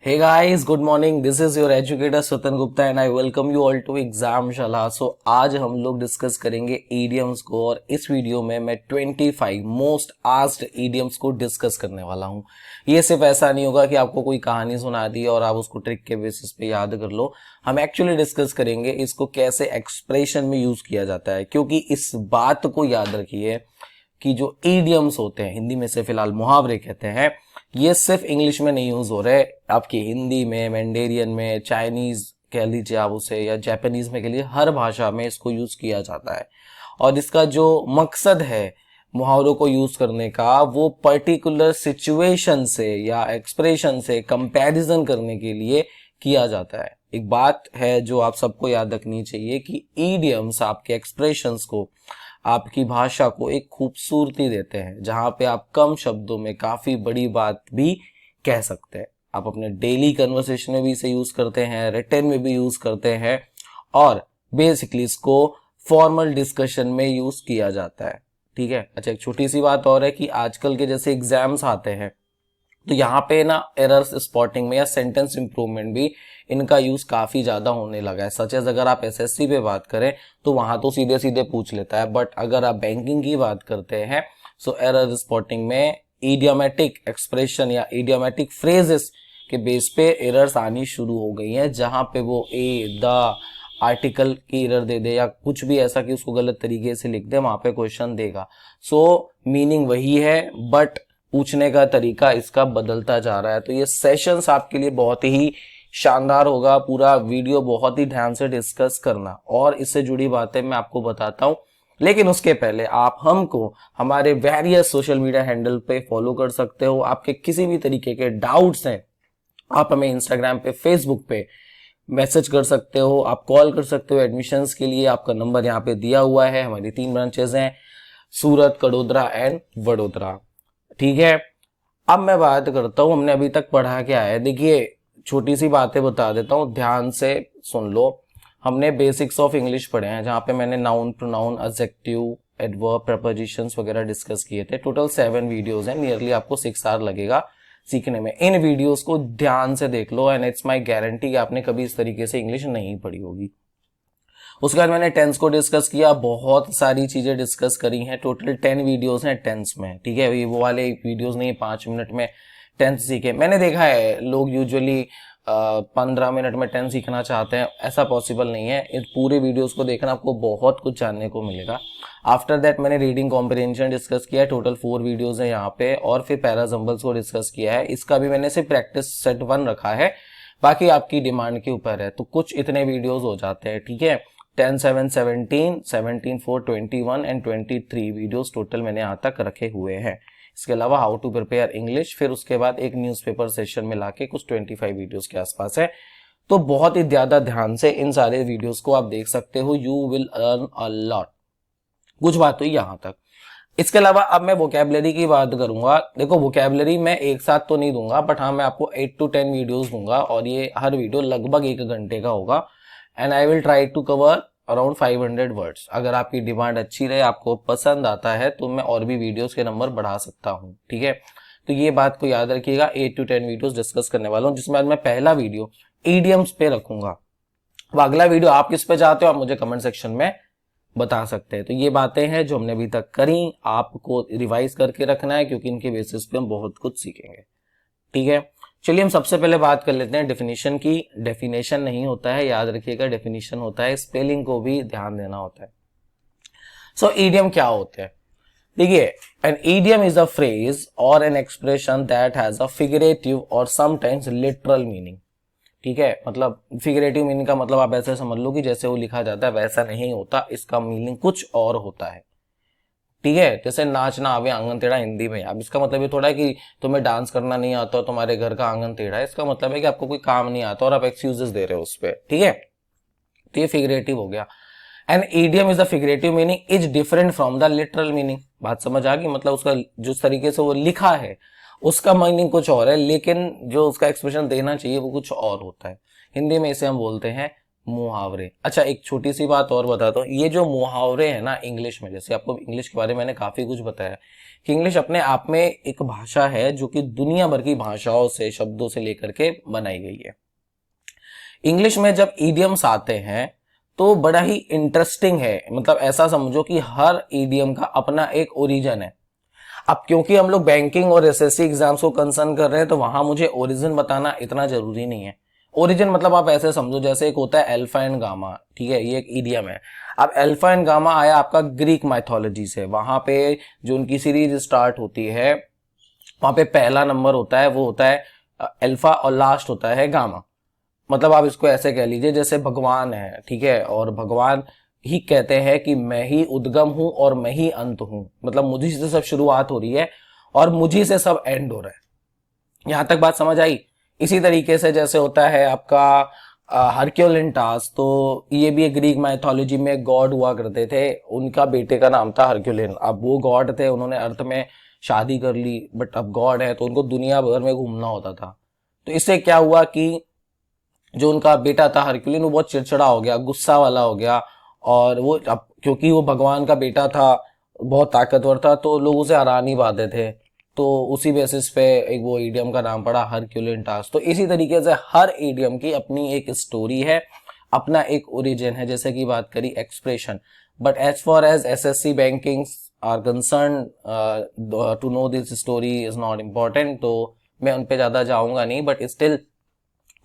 Hey guys, good morning. This is your educator Swatan Gupta and I welcome you all to exam शाला। आज हम लोग discuss करेंगे idioms को और इस वीडियो में मैं 25 मोस्ट आस्क्ड ईडियम्स को डिस्कस करने वाला हूं। ये सिर्फ ऐसा नहीं होगा कि आपको कोई कहानी सुना दी और आप उसको ट्रिक के बेसिस पे याद कर लो। हम एक्चुअली डिस्कस करेंगे इसको कैसे एक्सप्रेशन में यूज किया जाता है, क्योंकि इस बात को याद रखिए कि जो ईडियम्स होते हैं, हिंदी में से फिलहाल मुहावरे कहते हैं, ये सिर्फ इंग्लिश में नहीं यूज हो रहे, आपकी हिंदी में, मैंडेरियन में, चाइनीज कह लीजिए आप उसे, या जापानीज में कह लीजिए, हर भाषा में इसको यूज किया जाता है। और इसका जो मकसद है मुहावरों को यूज करने का, वो पर्टिकुलर सिचुएशन से या एक्सप्रेशन से कंपैरिजन करने के लिए किया जाता है। एक बात है जो आप सबको याद रखनी चाहिए कि ईडियम्स आपके एक्सप्रेशंस को, आपकी भाषा को एक खूबसूरती देते हैं, जहां पे आप कम शब्दों में काफी बड़ी बात भी कह सकते हैं। आप अपने डेली कन्वर्सेशन में भी इसे यूज करते हैं, रिटन में भी यूज करते हैं और बेसिकली इसको फॉर्मल डिस्कशन में यूज किया जाता है। ठीक है। अच्छा, एक छोटी सी बात और है कि आजकल के जैसे एग्जाम्स आते हैं तो यहाँ पे ना एरर्स स्पॉटिंग में या सेंटेंस इंप्रूवमेंट भी इनका यूज काफी ज्यादा होने लगा है। सच एज अगर आप एसएससी पे बात करें तो वहां तो सीधे सीधे पूछ लेता है, बट अगर आप बैंकिंग की बात करते हैं सो एरर स्पॉटिंग में इडियोमेटिक एक्सप्रेशन या इडियोमेटिक फ्रेजेस के बेस पे एरर्स आनी शुरू हो गई हैं, जहां पे वो ए द आर्टिकल की एरर दे दे या कुछ भी ऐसा कि उसको गलत तरीके से लिख दे, वहां पे क्वेश्चन देगा। सो मीनिंग वही है बट पूछने का तरीका इसका बदलता जा रहा है। तो ये सेशंस आपके लिए बहुत ही शानदार होगा, पूरा वीडियो बहुत ही ध्यान से डिस्कस करना और इससे जुड़ी बातें मैं आपको बताता हूं। लेकिन उसके पहले आप हमको हमारे वेरियस सोशल मीडिया हैंडल पे फॉलो कर सकते हो। आपके किसी भी तरीके के डाउट्स हैं, आप हमें इंस्टाग्राम पे, फेसबुक पे मैसेज कर सकते हो, आप कॉल कर सकते हो एडमिशंस के लिए। आपका नंबर यहाँ पे दिया हुआ है। हमारी 3 ब्रांचेस हैं, सूरत, कड़ोदरा एंड वडोदरा। ठीक है। अब मैं बात करता हूं हमने अभी तक पढ़ा क्या है। देखिए, छोटी सी बातें बता देता हूं, ध्यान से सुन लो। हमने बेसिक्स ऑफ इंग्लिश पढ़े हैं, जहां पे मैंने noun, pronoun, adjective, adverb, propositions वगैरह डिस्कस किए थे। टोटल 7 वीडियोस हैं, नियरली आपको 6 आवर लगेगा सीखने में। इन वीडियोस को ध्यान से देख लो एंड इट्स माई गारंटी कि आपने कभी इस तरीके से इंग्लिश नहीं पढ़ी होगी। उसके बाद मैंने टेंस को डिस्कस किया, बहुत सारी चीजें डिस्कस करी हैं। टोटल 10 वीडियोस हैं टेंस में। ठीक है, ये वो वाले वीडियोस नहीं 5 मिनट में टेंस सीखे। मैंने देखा है लोग यूजुअली 15 मिनट में टेंस सीखना चाहते हैं, ऐसा पॉसिबल नहीं है। इन पूरे वीडियोस को देखना, आपको बहुत कुछ जानने को मिलेगा। आफ्टर दैट मैंने रीडिंग कॉम्प्रिहेंशन डिस्कस किया है, टोटल 4 वीडियोस है यहाँ पे, और फिर पैराजम्बल्स को डिस्कस किया है। इसका भी मैंने सिर्फ प्रैक्टिस सेट 1 रखा है, बाकी आपकी डिमांड के ऊपर है। तो कुछ इतने वीडियोज हो जाते हैं। ठीक है, 10, 7, 17, 17, 4, 21 एंड 23 वीडियोस टोटल मैंने यहाँ तक रखे हुए हैं। इसके अलावा हाउ टू प्रिपेयर इंग्लिश, फिर उसके बाद एक न्यूज़पेपर सेशन मिला के कुछ 25 वीडियोस के आसपास है। तो बहुत ही ज्यादा ध्यान से इन सारे वीडियोस को आप देख सकते हो। You will earn a lot. कुछ बात हुई यहाँ तक। इसके अलावा अब मैं वोकैबुलरी की बात करूंगा। देखो, वोकैबुलरी मैं एक साथ तो नहीं दूंगा, बट हाँ मैं आपको 8 to 10 वीडियोस दूंगा और ये हर वीडियो लगभग 1 घंटे का होगा and I will try to cover around 500 words. अगर आपकी डिमांड अच्छी रहे, आपको पसंद आता है, तो मैं और भी वीडियोस के नंबर बढ़ा सकता हूँ। ठीक है, तो ये बात को याद रखिएगा। 8 to 10 वीडियोस डिस्कस करने वाला हूँ, जिसमें आज मैं पहला वीडियो ईडियम्स पे रखूंगा। अब अगला वीडियो आप किस पे चाहते हो, आप मुझे कमेंट सेक्शन में बता सकते हैं। तो ये बातें हैं जो हमने अभी तक करी, आपको रिवाइज करके रखना है, क्योंकि इनके बेसिस पे हम बहुत कुछ सीखेंगे। ठीक है, चलिए हम सबसे पहले बात कर लेते हैं डेफिनेशन की। डेफिनेशन नहीं होता है, याद रखिएगा, डेफिनेशन होता है। स्पेलिंग को भी ध्यान देना होता है। सो ईडियम क्या होते हैं? देखिए, an idiom is a phrase और an expression that has a figurative और समटाइम्स लिटरल मीनिंग। ठीक है, मतलब फिगरेटिव मीनिंग का मतलब आप ऐसे समझ लो कि जैसे वो लिखा जाता है वैसा नहीं होता, इसका मीनिंग कुछ और होता है। ठीक है, जैसे नाचना आवे आंगन टेढ़ा हिंदी में। अब इसका मतलब ये थोड़ा है कि तुम्हें डांस करना नहीं आता और तुम्हारे घर का आंगन टेढ़ा है। इसका मतलब है कि आपको कोई काम नहीं आता और आप एक्सक्यूजेस दे रहे हो उस पर। ठीक है, तो ये फिगरेटिव हो गया। An idiom is the figurative meaning is different from the literal meaning. बात समझ आ गई? मतलब उसका जिस तरीके से वो लिखा है उसका मीनिंग कुछ और है, लेकिन जो उसका एक्सप्रेशन देना चाहिए वो कुछ और होता है। हिंदी में इसे हम बोलते हैं मुहावरे। अच्छा, एक छोटी सी बात और बताता हूँ, ये जो मुहावरे हैं ना इंग्लिश में, जैसे आपको इंग्लिश के बारे में मैंने काफी कुछ बताया कि इंग्लिश अपने आप में एक भाषा है जो कि दुनिया भर की भाषाओं से, शब्दों से लेकर के बनाई गई है। इंग्लिश में जब ईडियम्स आते हैं तो बड़ा ही इंटरेस्टिंग है, मतलब ऐसा समझो कि हर ईडियम का अपना एक ओरिजिन है। अब क्योंकि हम लोग बैंकिंग और एसएससी एग्जाम्स को कंसर्न कर रहे हैं तो वहां मुझे ओरिजिन बताना इतना जरूरी नहीं है। ओरिजिन मतलब आप ऐसे समझो, जैसे एक होता है अल्फा एंड गामा, ठीक है, ये एक ईडियम है। अब अल्फा एंड गामा आया आपका ग्रीक माइथोलॉजी से, वहां पे जो उनकी सीरीज स्टार्ट होती है वहां पे पहला नंबर होता है वो होता है अल्फा और लास्ट होता है गामा। मतलब आप इसको ऐसे कह लीजिए जैसे भगवान है, ठीक है, और भगवान ही कहते हैं कि मैं ही उद्गम हूं और मैं ही अंत हूं, मतलब मुझी से सब शुरुआत हो रही है और मुझी से सब एंड हो रहा है। यहां तक बात समझ आई। इसी तरीके से जैसे होता है आपका हरक्यूलिन टास्क, तो ये भी एक ग्रीक माइथोलॉजी में गॉड हुआ करते थे, उनका बेटे का नाम था हरक्यूलिन। अब वो गॉड थे, उन्होंने अर्थ में शादी कर ली, बट अब गॉड है तो उनको दुनिया भर में घूमना होता था। तो इससे क्या हुआ कि जो उनका बेटा था हरक्यूलिन वो बहुत चिड़चिड़ा हो गया, गुस्सा वाला हो गया, और वो अब क्योंकि वो भगवान का बेटा था, बहुत ताकतवर था, तो लोग उसे हरा नहीं पाते थे। तो उसी बेसिस पे एक वो ईडियम का नाम पड़ा हरक्यूलिन टास्क। तो इसी तरीके से हर ईडियम की अपनी एक स्टोरी है, अपना एक ओरिजिन है, जैसे कि बात करी expression. But as far as SSC banking are concern to know this story is not important, तो मैं उन पे ज्यादा जाऊंगा नहीं, बट स्टिल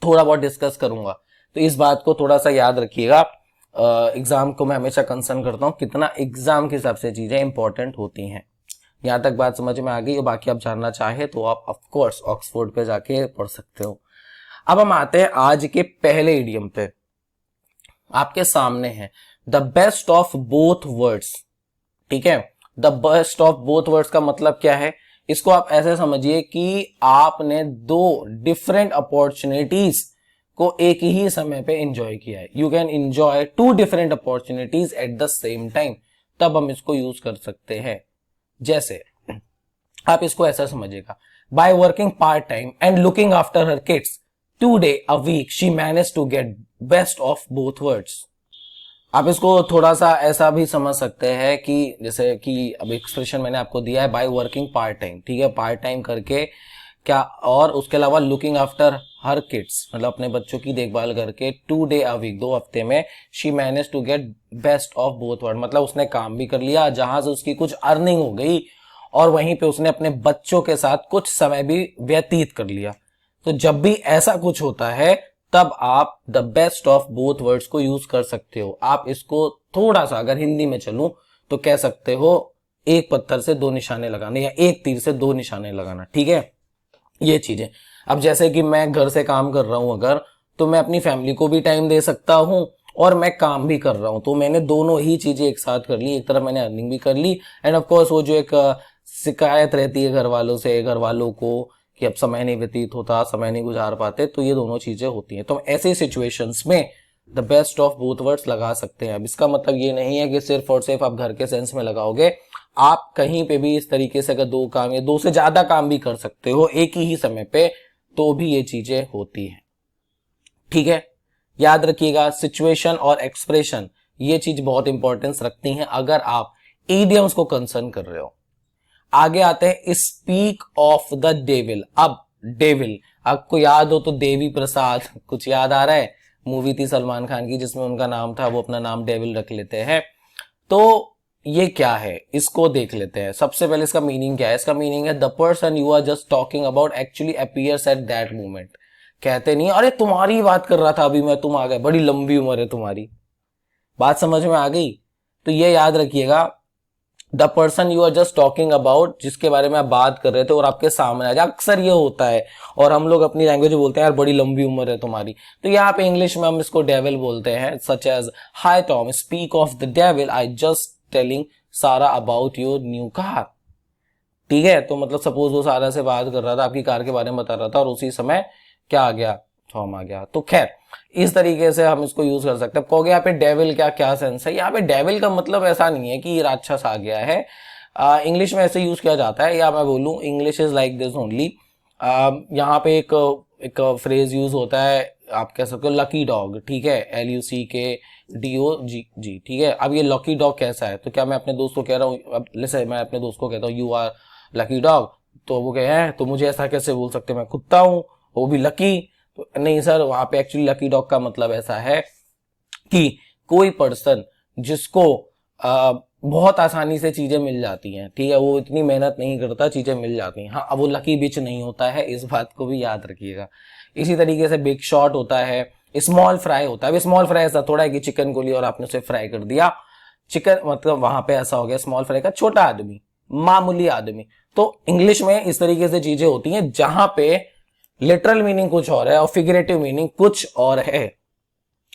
थोड़ा बहुत डिस्कस करूंगा। तो इस बात को थोड़ा सा याद रखिएगा। एग्जाम को मैं हमेशा कंसर्न करता हूं कितना एग्जाम के हिसाब से चीजें इंपॉर्टेंट होती हैं। यहां तक बात समझ में आ गई, और बाकी आप जानना चाहे तो आप ऑफ कोर्स ऑक्सफोर्ड पे जाके पढ़ सकते हो। अब हम आते हैं आज के पहले इडियम पे। आपके सामने है the best of both words, ठीक है। The best of both words का मतलब क्या है? इसको आप ऐसे समझिए कि आपने दो डिफरेंट अपॉर्चुनिटीज को एक ही समय पे एंजॉय किया है। You can enjoy two different opportunities at the same time, तब हम इसको यूज कर सकते हैं। जैसे आप इसको ऐसा समझिएगा, by working part time and looking after her kids 2 days a week she managed to get best of both worlds। आप इसको थोड़ा सा ऐसा भी समझ सकते हैं कि जैसे कि अब एक्सप्रेशन मैंने आपको दिया है बाय वर्किंग पार्ट टाइम, ठीक है, पार्ट टाइम करके क्या, और उसके अलावा लुकिंग आफ्टर हर किड्स, मतलब अपने बच्चों की देखभाल करके 2 days a week, 2 हफ्ते में she manage to get best of both world, मतलब उसने काम भी कर लिया जहां से उसकी कुछ अर्निंग हो गई, और वहीं पे उसने अपने बच्चों के साथ कुछ समय भी व्यतीत कर लिया। तो जब भी ऐसा कुछ होता है तब आप the best of both words को यूज कर सकते हो। आप इसको थोड़ा सा अगर हिंदी में चलूं तो कह सकते हो एक पत्थर से दो निशाने लगाने, या एक तीर से दो निशाने लगाना, ठीक है, ये चीजें। अब जैसे कि मैं घर से काम कर रहा हूं अगर, तो मैं अपनी फैमिली को भी टाइम दे सकता हूं और मैं काम भी कर रहा हूं, तो मैंने दोनों ही चीजें एक साथ कर ली। एक तरफ मैंने अर्निंग भी कर ली, एंड ऑफ कोर्स वो जो एक शिकायत रहती है घर वालों से, घर वालों को, कि अब समय नहीं व्यतीत होता, समय नहीं गुजार पाते, तो ये दोनों चीजें होती हैं। तो ऐसे सिचुएशंस में the best of both words लगा सकते हैं। अब इसका मतलब ये नहीं है कि सिर्फ और सिर्फ आप घर के सेंस में लगाओगे, आप कहीं पे भी इस तरीके से अगर दो काम या दो से ज्यादा काम भी कर सकते हो एक ही समय पे, तो भी ये चीजें होती हैं, ठीक है। याद रखिएगा, सिचुएशन और एक्सप्रेशन ये चीज बहुत इंपॉर्टेंस रखती हैं अगर आप इडियम्स को कंसर्न कर रहे हो। आगे आते हैं स्पीक ऑफ द डेविल। अब डेविल आपको याद हो तो देवी प्रसाद, कुछ याद आ रहा है? मूवी थी सलमान खान की जिसमें उनका नाम था, वो अपना नाम डेविल रख लेते हैं। तो ये क्या है, इसको देख लेते हैं। सबसे पहले इसका मीनिंग क्या है? इसका मीनिंग है the person you are just talking about actually appears at that moment. कहते नहीं अरे तुम्हारी बात कर रहा था अभी मैं, तुम आ गए, बड़ी लंबी उम्र है तुम्हारी। बात समझ में आ गई? तो ये याद रखिएगा, the person you are just talking about, जिसके बारे में आप बात कर रहे थे और आपके सामने आ जाए, अक्सर ये होता है, और हम लोग अपनी लैंग्वेज में बोलते हैं यार बड़ी लंबी उम्र है तुम्हारी। तो यहाँ पे इंग्लिश में हम इसको डेविल बोलते हैं, such as hi Tom speak of the devil, I just telling Sara about your new car, ठीक है। तो मतलब सपोज वो सारा से बात कर रहा था, आपकी कार के बारे में बता रहा था, और उसी समय क्या आ गया, थॉम आ गया। तो खैर इस तरीके से हम इसको यूज कर सकते हैं। कहोगे यहाँ पे डेविल क्या क्या सेंस है? यहाँ पे डेविल का मतलब ऐसा नहीं है कि राक्षस आ गया है, इंग्लिश में ऐसे यूज किया जाता है, या मैं बोलूं English is like this only. यहाँ पे एक फ्रेज यूज होता है आप कह सकते हो लकी डॉग, ठीक है, LUCKDOG, ठीक है। अब ये लकी डॉग कैसा है, तो क्या मैं अपने दोस्त को कह रहा हूँ, अब जैसे मैं अपने दोस्त को कहता हूँ यू आर लकी डॉग, तो वो कहे हैं तो मुझे ऐसा कैसे बोल सकते, मैं कुत्ता हूँ वो भी लकी, तो नहीं सर, वहां पे एक्चुअली लकी डॉग का मतलब ऐसा है कि कोई पर्सन जिसको बहुत आसानी से चीजें मिल जाती हैं, ठीक है, वो इतनी मेहनत नहीं करता, चीजें मिल जाती हैं। हाँ, अब वो लकी बिच नहीं होता है, इस बात को भी याद रखिएगा। इसी तरीके से बिग शॉट होता है, स्मॉल फ्राई होता है। अब स्मॉल फ्राई ऐसा थोड़ा है कि चिकन को लिया और आपने उसे फ्राई कर दिया, चिकन मतलब वहां पे ऐसा हो गया स्मॉल फ्राई का छोटा आदमी, मामूली आदमी। तो इंग्लिश में इस तरीके से चीजें होती हैं जहां पे लिटरल मीनिंग कुछ और है और फिगरेटिव मीनिंग कुछ और है।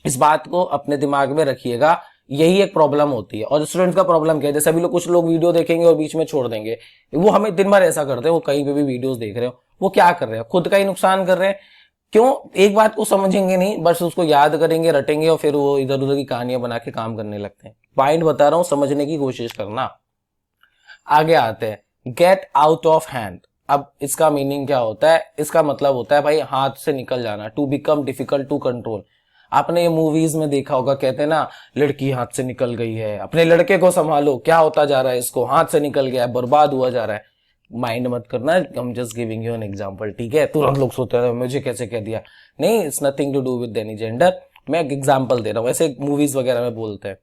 इस बात को अपने दिमाग में रखिएगा, यही एक प्रॉब्लम होती है। और स्टूडेंट्स का प्रॉब्लम क्या है, जैसे अभी लोग कुछ लोग वीडियो देखेंगे और बीच में छोड़ देंगे, वो हमें दिन भर ऐसा करते हैं, वो कहीं पे भी वीडियोस देख रहे हो, वो क्या कर रहे हैं, खुद का ही नुकसान कर रहे हैं। क्यों? एक बात को समझेंगे नहीं, बस उसको याद करेंगे, रटेंगे और फिर वो इधर उधर की कहानियां बना के काम करने लगते हैं। पॉइंट बता रहा हूं, समझने की कोशिश करना। आगे आते हैं, गेट आउट ऑफ हैंड। अब इसका मीनिंग क्या होता है, इसका मतलब होता है भाई हाथ से निकल जाना, to become difficult to control. आपने ये मूवीज में देखा होगा, कहते हैं ना लड़की हाथ से निकल गई है, अपने लड़के को संभालो, क्या होता जा रहा है, इसको हाथ से निकल गया है, बर्बाद हुआ जा रहा है। माइंड मत करना, I am just giving you an example, ठीक है। तुरंत लोग सोचते हैं मुझे कैसे कह दिया, नहीं, it's nothing to do with any gender, मैं एक एग्जांपल दे रहा हूं, ऐसे मूवीज वगैरह में बोलते हैं,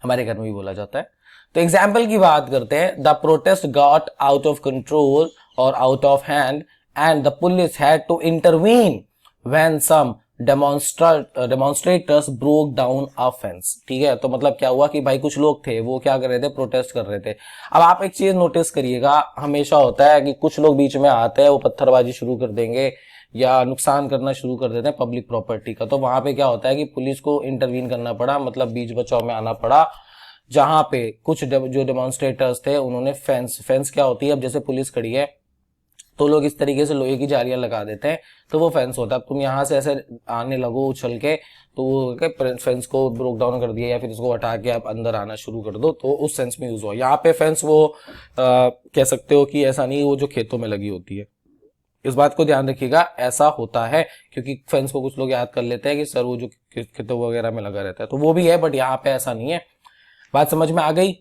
हमारे घर में भी बोला जाता है। तो एग्जाम्पल की बात करते हैं, the protest got out of control और out of hand and the police had to intervene when some demonstrators broke down a fence, ठीक है। तो मतलब क्या हुआ कि भाई कुछ लोग थे, वो क्या कर रहे थे, प्रोटेस्ट कर रहे थे। अब आप एक चीज नोटिस करिएगा, हमेशा होता है कि कुछ लोग बीच में आते हैं, वो पत्थरबाजी शुरू कर देंगे या नुकसान करना शुरू कर देते हैं पब्लिक प्रॉपर्टी का। तो वहां पे क्या होता है कि पुलिस को इंटरवीन करना पड़ा, मतलब बीच बचाव में आना पड़ा, जहां पे कुछ जो डेमोन्स्ट्रेटर्स थे उन्होंने फेंस क्या होती है, अब जैसे पुलिस खड़ी है तो लोग इस तरीके से लोहे की जालियां लगा देते हैं, तो वो फेंस होता है। अब तुम यहां से ऐसे आने लगो उछल के, तो वो फेंस को ब्रोक डाउन कर दिया या फिर इसको हटा के आप अंदर आना शुरू कर दो, तो उस सेंस में यूज हुआ। यहाँ पे फेंस वो कह सकते हो कि ऐसा नहीं, वो जो खेतों में लगी होती है, इस बात को ध्यान रखिएगा, ऐसा होता है। क्योंकि फेंस को कुछ लोग याद कर लेते हैं कि सर वो जो खेतों वगैरह में लगा रहता है, तो वो भी है, बट यहाँ पे ऐसा नहीं है। बात समझ में आ गई?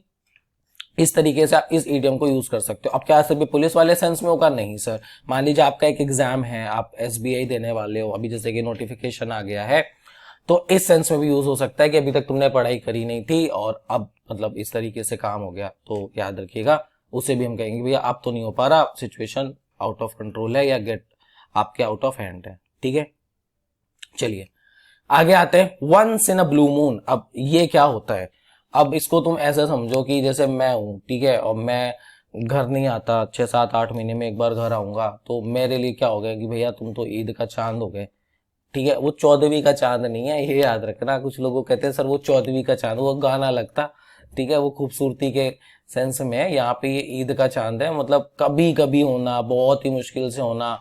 इस तरीके से आप इस इडियम को यूज कर सकते हो। अब क्या सिर्फ पुलिस वाले सेंस में होगा? नहीं सर। मान लीजिए आपका एक एग्जाम है, आप SBI देने वाले हो, अभी जैसे कि नोटिफिकेशन आ गया है, तो इस सेंस में भी यूज हो सकता है कि अभी तक तुमने पढ़ाई करी नहीं थी और अब मतलब इस तरीके से काम हो गया, तो याद रखिएगा, उसे भी हम कहेंगे भैया अब तो नहीं हो पा रहा, सिचुएशन आउट ऑफ कंट्रोल है या गेट आपके आउट ऑफ हैंड है, ठीक है। चलिए आगे आते हैं, once in a blue moon. अब ये क्या होता है, अब इसको तुम ऐसे समझो कि जैसे मैं हूं, ठीक है, और मैं घर नहीं आता, 6 7 8 महीने में एक बार घर आऊंगा, तो मेरे लिए क्या हो गया कि भैया तुम तो ईद का चांद हो गए, ठीक है। वो 14वीं का चांद नहीं है, ये याद रखना। कुछ लोगों कहते हैं सर वो 14वीं का चांद, वो गाना लगता, ठीक है, वो खूबसूरती के सेंस में है। यहाँ पे ये ईद का चांद है, मतलब कभी कभी होना, बहुत ही मुश्किल से होना,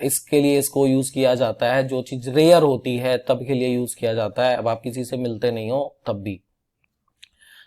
इसके लिए इसको यूज किया जाता है। जो चीज रेयर होती है तब के लिए यूज किया जाता है, अब आप किसी से मिलते नहीं हो तब भी।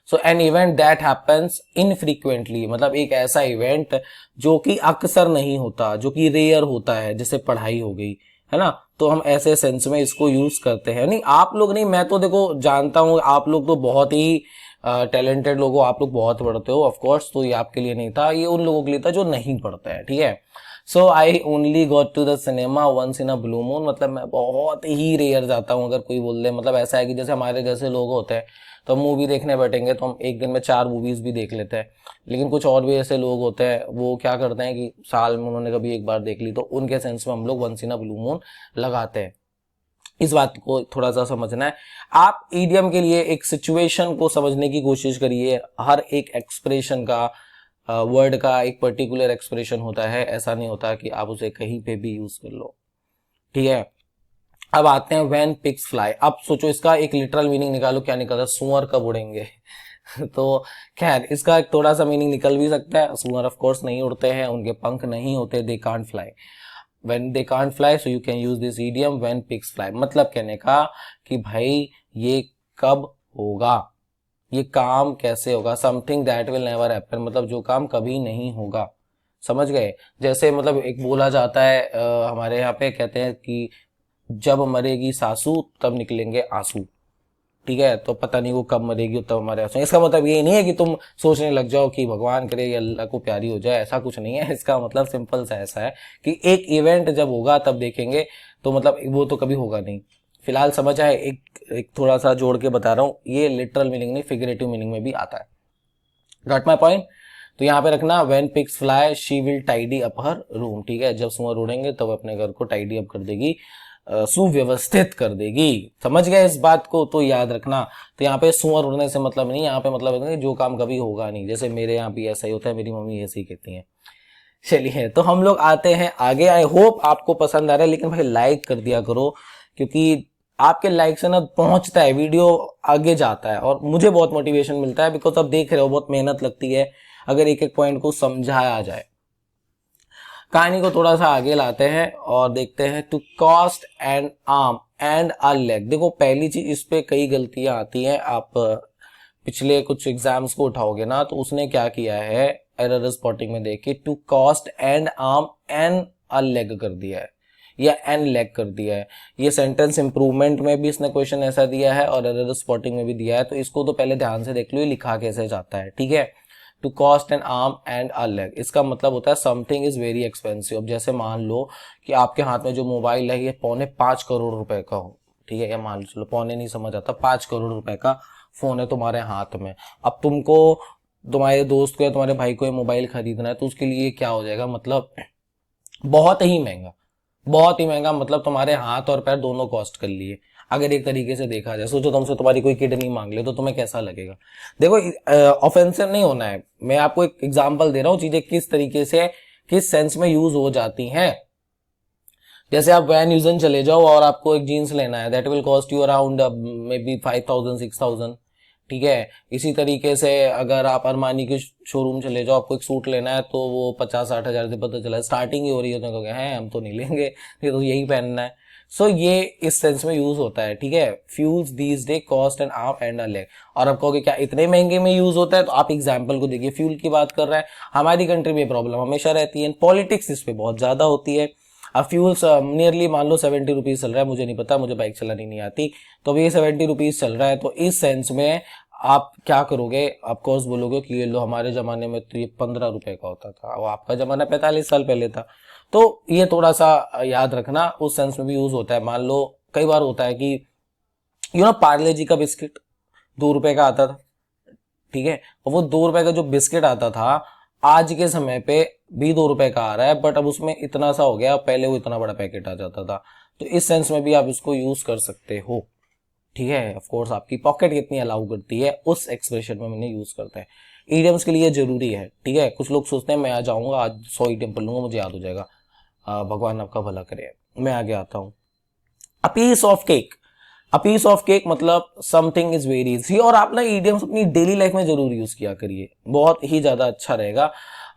So an event that happens infrequently, मतलब एक ऐसा इवेंट जो कि अक्सर नहीं होता, जो कि रेयर होता है, जैसे पढ़ाई हो गई, है ना। तो हम ऐसे सेंस में इसको यूज करते हैं। नहीं आप लोग नहीं, मैं तो देखो जानता हूं आप लोग तो बहुत ही टैलेंटेड लोग हो, आप लोग बहुत पढ़ते हो ऑफ कोर्स, तो ये आपके लिए नहीं था, ये उन लोगों के लिए था जो नहीं पढ़ते हैं, ठीक है। So I only got to the cinema once in a blue moon, मतलब मैं बहुत ही रेयर जाता हूँ। अगर कोई बोल दे, मतलब ऐसा है कि जैसे हमारे जैसे लोग होते हैं तो हम मूवी देखने बैठेंगे तो हम एक दिन में 4 मूवीज भी देख लेते हैं, लेकिन कुछ और भी ऐसे लोग होते हैं, वो क्या करते हैं कि साल में उन्होंने कभी एक बार देख ली, तो उनके सेंस में हम लोग once in a blue moon लगाते हैं। इस बात को थोड़ा सा समझना है। आप ईडियम के लिए एक सिचुएशन को समझने की कोशिश करिए। हर एक एक्सप्रेशन का, वर्ड का एक पर्टिकुलर एक्सप्रेशन होता है, ऐसा नहीं होता कि आप उसे कहीं पे भी यूज कर लो, ठीक है। अब आते हैं व्हेन पिग्स फ्लाई। अब सोचो इसका एक लिटरल मीनिंग निकालो, क्या निकलता है, सुअर कब उड़ेंगे तो खैर इसका एक थोड़ा सा मीनिंग निकल भी सकता है। सुअर ऑफ कोर्स नहीं उड़ते हैं, उनके पंख नहीं होते, they can't fly. when they can't fly so you can use this idiom when pigs fly। मतलब कहने का कि भाई ये कब होगा, ये काम कैसे होगा, something that will never happen, मतलब जो काम कभी नहीं होगा, समझ गए। जैसे मतलब एक बोला जाता है हमारे यहाँ पे कहते हैं कि जब मरेगी सासू तब निकलेंगे आंसू, ठीक है। तो पता नहीं वो कब मरेगी तब हमारे आंसू। इसका मतलब ये नहीं है कि तुम सोचने लग जाओ कि भगवान करे या अल्लाह को प्यारी हो जाए, ऐसा कुछ नहीं है। इसका मतलब सिंपल सा ऐसा है कि एक इवेंट जब होगा तब देखेंगे, तो मतलब वो तो कभी होगा नहीं। फिलहाल समझ आए, एक थोड़ा सा जोड़ के बता रहा हूँ, ये लिटरल मीनिंग नहीं, फिगरेटिव मीनिंग में भी आता है। Got my point. तो यहाँ पे रखना, when pigs fly she will tidy up her room, ठीक है। जब सुअर उड़ेंगे तब अपने घर को टाइडी अप कर देगी, सुव्यवस्थित कर देगी। समझ गए इस बात को, तो याद रखना। तो यहाँ पे सुअर उड़ने से मतलब नहीं, यहाँ पे मतलब है जो काम कभी होगा नहीं। जैसे मेरे यहाँ भी ऐसा ही होता है, मेरी मम्मी ऐसे ही कहती है। चलिए, तो हम लोग आते हैं आगे। आई होप आपको पसंद आ रहा है, लेकिन भाई लाइक कर दिया करो, क्योंकि आपके लाइक से ना पहुंचता है, वीडियो आगे जाता है और मुझे बहुत मोटिवेशन मिलता है। बिकॉज आप देख रहे हो बहुत मेहनत लगती है अगर एक एक पॉइंट को समझाया जाए। कहानी को थोड़ा सा आगे लाते हैं और देखते हैं, to cost an arm and a leg. देखो पहली चीज, इस पे कई गलतियां आती हैं। आप पिछले कुछ एग्जाम्स को उठाओगे ना, तो उसने क्या किया है, एरर स्पॉटिंग में देख के to cost and arm an a leg कर दिया है, या एन लेग कर दिया है। ये सेंटेंस इंप्रूवमेंट में भी इसने क्वेश्चन ऐसा दिया है और एरर स्पॉटिंग में भी दिया है। तो इसको तो पहले ध्यान से देख लो, ये लिखा कैसे जाता है, ठीक है। To cost an arm and a leg, इसका मतलब होता है समथिंग इज वेरी एक्सपेंसिव। जैसे मान लो कि आपके हाथ में जो मोबाइल है ये 4.25 करोड़ रुपए का हो, ठीक है। या मान लो, चलो पौने नहीं समझ आता, 5 करोड़ रुपए का फोन है तुम्हारे हाथ में। अब तुमको तुम्हारे दोस्त को या तुम्हारे भाई को ये मोबाइल खरीदना है, तो उसके लिए क्या हो जाएगा, मतलब बहुत ही महंगा, बहुत ही महंगा। मतलब तुम्हारे हाथ और पैर दोनों कॉस्ट कर लिए। अगर एक तरीके से देखा जाए, सोचो तुमसे तुम्हारी कोई किडनी मांग ले, तो तुम्हें कैसा लगेगा। देखो ऑफेंसिव नहीं होना है, मैं आपको एक एग्जांपल दे रहा हूँ, चीजें किस तरीके से किस सेंस में यूज हो जाती हैं। जैसे आप वैन यूजन चले जाओ और आपको एक जीन्स लेना है, that will cost you around may be 5,000 6,000, ठीक है। इसी तरीके से अगर आप अरमानी के शोरूम चले जाओ, आपको एक सूट लेना है, तो वो 50-60 हजार से पता चला स्टार्टिंग ही हो रही है, तो कहोगे हैं हम तो नहीं लेंगे, ये तो यही पहनना है। सो ये इस सेंस में यूज होता है, ठीक है। Fuels these day cost an arm and a leg. और आप कहोगे क्या इतने महंगे में यूज होता है, तो आप एग्जाम्पल को देखिए, फ्यूल की बात कर रहा है। हमारी कंट्री में प्रॉब्लम हमेशा रहती है, पॉलिटिक्स इस पे बहुत ज्यादा होती है। अब फ्यूल्स नियरली मान लो 70 रुपीज चल रहा है, मुझे नहीं पता, मुझे बाइक चलानी नहीं आती, तो अब ये 70 रुपीज चल रहा है। तो इस सेंस में आप क्या करोगे, ऑफकोर्स बोलोगे कि ये लो हमारे जमाने में तो ये 15 रुपए का होता था, और आपका जमाना 45 साल पहले था। तो ये थोड़ा सा याद रखना, उस सेंस में भी यूज होता है। मान लो कई बार होता है कि पार्ले जी का बिस्किट 2 रुपए का आता था, ठीक है। और वो 2 रुपए का जो बिस्किट आता था, आज के समय पे भी 2 रुपए का आ रहा है, बट अब उसमें इतना सा हो गया, पहले वो इतना बड़ा पैकेट आ जाता था। तो इस सेंस में भी आप इसको यूज कर सकते हो, ठीक है। ऑफ कोर्स आपकी पॉकेट कितनी अलाउ करती है, उस एक्सप्रेशन में मैंने यूज करते हैं। ईडियम्स के लिए जरूरी है, ठीक है। कुछ लोग सोचते हैं मैं आ जाऊंगा आज 100 ईडियम पढ़ लूंगा मुझे याद हो जाएगा। भगवान आपका भला करे। मैं आगे आता हूं। A piece of cake, a piece of cake मतलब समथिंग इज वेरी इजी। और आप ना ईडियम्स अपनी डेली लाइफ में जरूर यूज किया करिए, बहुत ही ज्यादा अच्छा रहेगा।